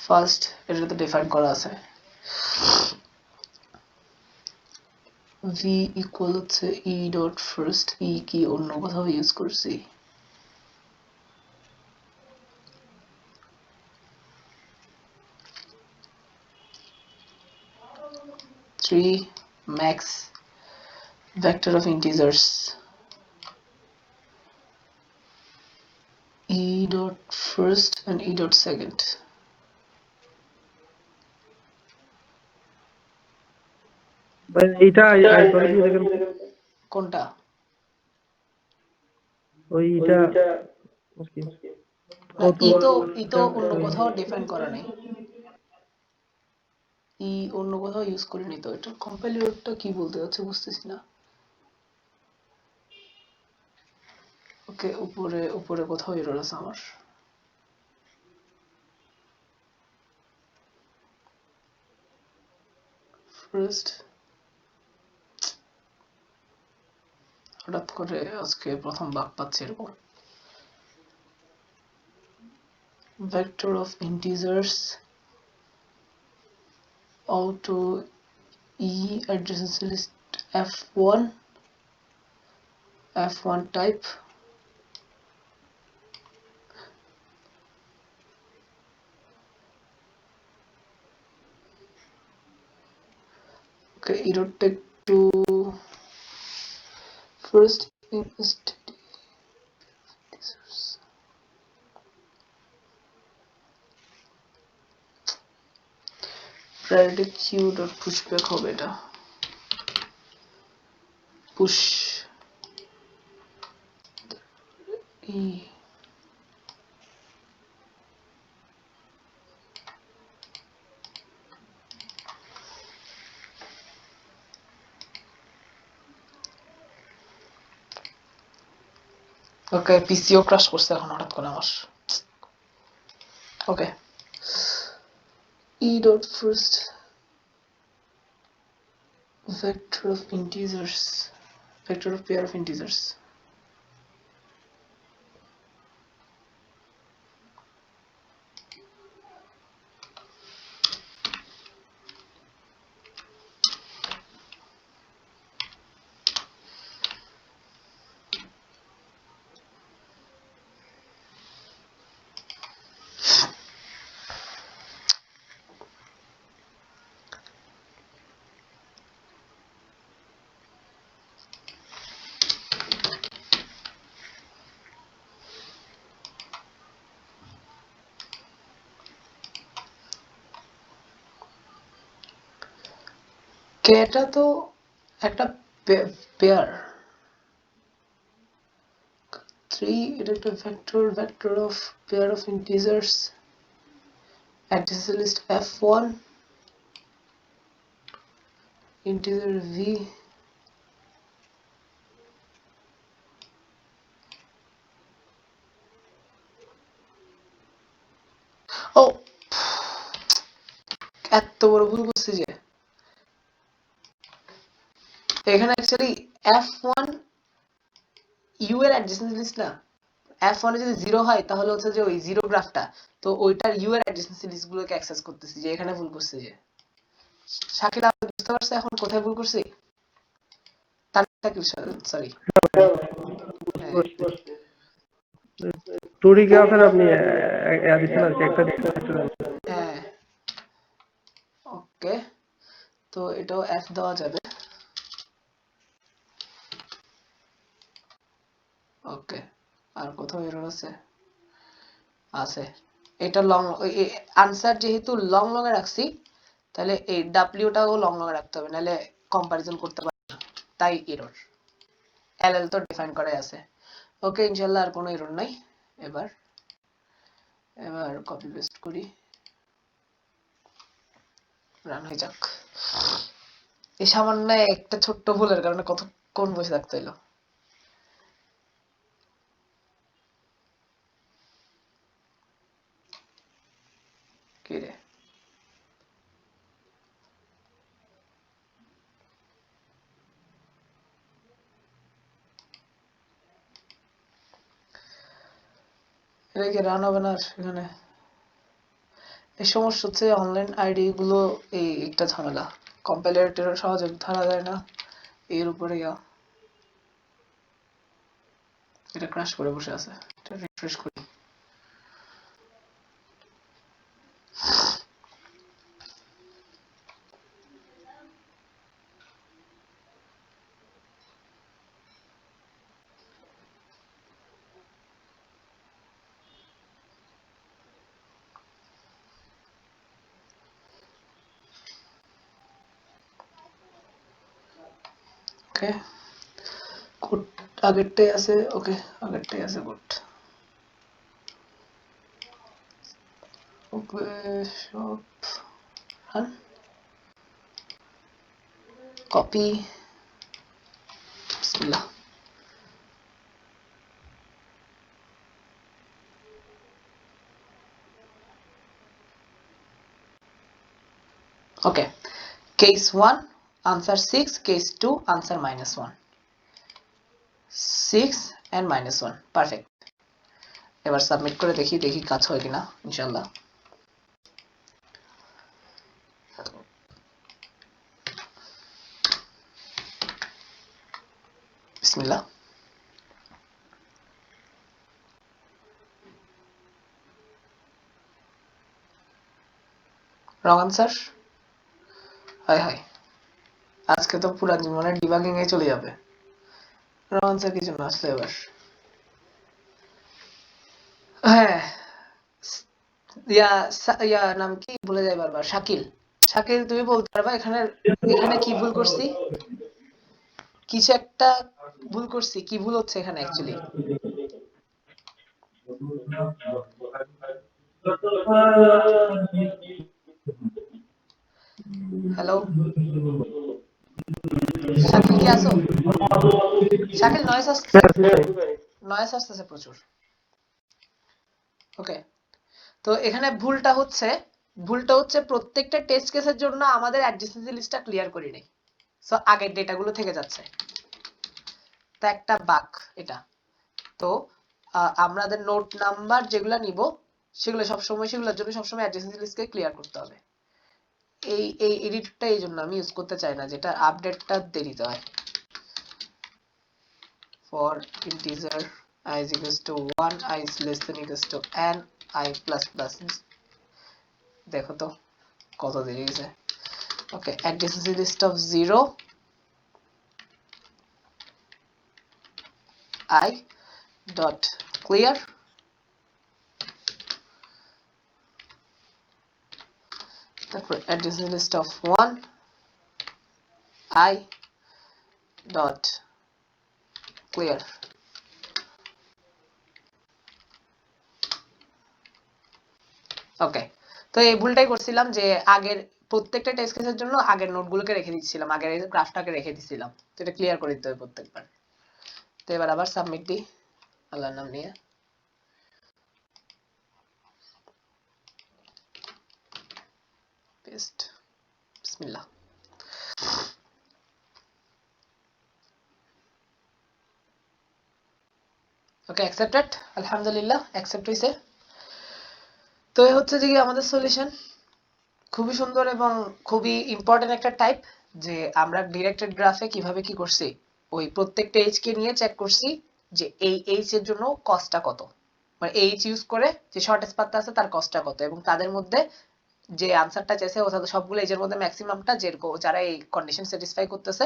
ফার্স্ট এটা তো ডিফাইন করা আছে v ইকুয়াল হচ্ছে e ডট ফার্স্ট e কি অন্য কোথাও ইউজ করছি three max vector of integers e dot first and e dot second এইটা আইকনে দিয়ে দেখেন কোনটা ওইটা কি না ই তো অন্য কোথাও ডিফাইন করা নেই ই অন্য কোথাও ইউজ করিনি তো এটা কম্পাইলারটা কি বলতে যাচ্ছে বুঝতেছি না ওকে উপরে উপরে কোথাও এরর আছে আমার ফার্স্ট হঠাৎ করে আজকে প্রথম বাগ পাচ্ছি এরকম vector of integers auto e adjacency list f1 type okay it would take to first priority queue dot pushback হবে এটা push e ওকে পিসিও ক্রাশ করছে এখন হঠাৎ করে আমার ওকে e dot first vector of integers vector of pair of integers এটা তো একটা পেয়ার 3 এটা একটা vector of pair of integers adjacency list f1 integer v ও এত বড় ভুল করছি যে এখানে অ্যাকচুয়ালি f1 u এর অ্যাডজেসেন্সি লিস্ট না f1 এ যদি 0 হয় তাহলে হচ্ছে যে ওই জিরো গ্রাফটা তো ওইটার u এর অ্যাডজেসেন্সি লিস্ট গুলোকে অ্যাক্সেস করতেছি যে এখানে ভুল করছি যে শাকিল আপনি বুঝতে পারছেন এখন কোথায় ভুল করছি সরি টুরি গ্রাফের আপনি দিচ্ছেন আর কি একটা হ্যাঁ ওকে তো এটাও f দেওয়া যাবে ওকে আর কোথাও এরর আছে আছে এটা লং আনসার যেহেতু লং লং এ রাখছি তাহলে এই ডাব্লিউটাও লং লং এ রাখতে হবে নাহলে কম্পারিজন করতে পারবে না তাই এরর এলএল তো ডিফাইন করাই আছে ওকে ইনশাআল্লাহ আর কোনো এরর নাই এবার কপি পেস্ট করি রান হয়ে যাক এই সামান্য একটা ছোট্ট ভুলের কারণে কতক্ষণ বসে থাকতে হলো কি রে এটা কি রান হবে না এখানে এই সমস্যা হচ্ছে অনলাইন আইডি গুলো, এই একটা ঝামেলা, কম্পাইলার সহজে ধরা যায় না, এর উপরে এটা ক্রাশ করে বসে আছে। এটা রিফ্রেশ করি। ওকে, কোড আগেরটাই আছে। ওকে, আগেরটাই আছে কোড। ওকে, সব রান, কপি, বিসমিল্লাহ। Okay, case 1 answer 6, case 2 answer -1, 6 and -1, perfect. এবার সাবমিট করে দেখি কাজ হয় কিনা, ইনশাআল্লাহ। বিসমিল্লাহ। রং আনসার, হায় হায়, আজকে তো পুরো জীবনে ডিবাগিং এ চলে যাবে। রং আনসার কি জন্য আসলে এবার? হ্যাঁ, ইয়া নাম কি ভুলে যাই বারবার, শাকিল। শাকিল, তুমি বলতে পারবা এখানে এখানে কি ভুল করছি? কিছু একটা ভুল করছি, কি ভুল হচ্ছে এখানে অ্যাকচুয়ালি? হ্যালো শাকিল, কি আছো? শাকিল, নয়েজ আসছে, নয়েজ আসতেছে প্রচুর। ওকে, তো এখানে ভুলটা হচ্ছে প্রত্যেকটা টেস্ট কেসের জন্য আমাদের অ্যাডজেসেন্সি লিস্টটা ক্লিয়ার করি নাই। সো আগের ডেটাগুলো থেকে যাচ্ছে, তা একটা বাক এটা। তো আমাদের নোট নাম্বার যেগুলো নিব সেগুলো সবসময়, সেগুলোর জন্য সবসময় অ্যাডজেসেন্সি লিস্টকে ক্লিয়ার করতে হবে। এই এডিটটা এই জন্য আমি ইউজ করতে চাই না, যেটা আপডেটটা দেরিতে হয়। For integer I is equals to 1, I is less than equals to n, I plus plus, দেখো তো কত দেরি হয়েছে। ওকে, adjacency list of 0 I dot clear, তারপর adjacency list of 1 I dot clear। ওকে, তো এই ভুলটাই করছিলাম যে আগের প্রত্যেকটা টেস্ট কেসের জন্য আগের নোটগুলোকে রেখে দিচ্ছিলাম, আগের গ্রাফটাকে রেখে দিচ্ছিলাম। তো এটা ক্লিয়ার করে দিতে হবে প্রত্যেকবার। তো এবার আবার সাবমিট দিই আল্লাহর নাম নিয়ে। পেস্ট, বিসমিল্লাহ। ওকে, অ্যাকসেপ্টেড, আলহামদুলিল্লাহ অ্যাকসেপ্ট হইছে। তো এই হচ্ছে যে আমাদের সলিউশন। খুবই সুন্দর এবং খুবই ইম্পর্টেন্ট একটা টাইপ, যে আমরা ডিরেক্টেড গ্রাফে কিভাবে কি করছি, ওই প্রত্যেকটা এইচ কে নিয়ে চেক করছি যে এই এইচ এর জন্য কস্টটা কত, মানে এইচ ইউজ করে যে শর্টেস্ট পাথটা আছে তার কস্টটা কত, এবং তাদের মধ্যে যে আনসারটা চাইছে ওটা সবগুলো এইচের মধ্যে ম্যাক্সিমামটা, যারা এই কন্ডিশন স্যাটিসফাই করতেছে,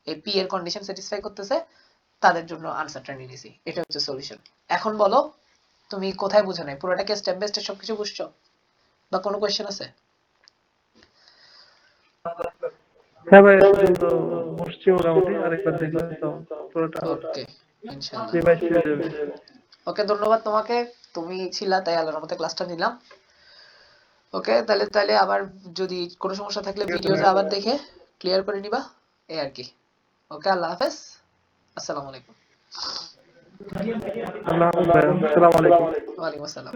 এই পি এর কন্ডিশন স্যাটিসফাই করতেছে, তাদের জন্য আনসারটা নিয়ে নিছি। এটা হচ্ছে সলিউশন। এখন বলো তুমি কোথায় বুঝো নাই, পুরোটাকে স্টেপ বাই স্টেপ সবকিছু বুঝছো, বা কোনো কোয়েশ্চেন আছে? হ্যাঁ ভাই, তো বুঝছি মোটামুটি, আরেকবার দেখলে তো পুরোটা ওকে, ইনশাআল্লাহ। রিভাইজ হয়ে যাবে। ওকে, ধন্যবাদ তোমাকে, তুমি ছিলা তাই আল্লাহর রহমতে ক্লাসটা নিলাম। ওকে, তাহলে তাহলে আবার যদি কোনো সমস্যা থাকলে ঠিক আছে ভিডিওতে ভাই, আবার দেখে ক্লিয়ার করে নিবা, এই আর কি। ওকে, আল্লাহ হাফেজ, আসসালামু আলাইকুম। আল্লাহ হাফেজ ভাই, আসসালামু আলাইকুম। ওয়ালাইকুম আসসালাম।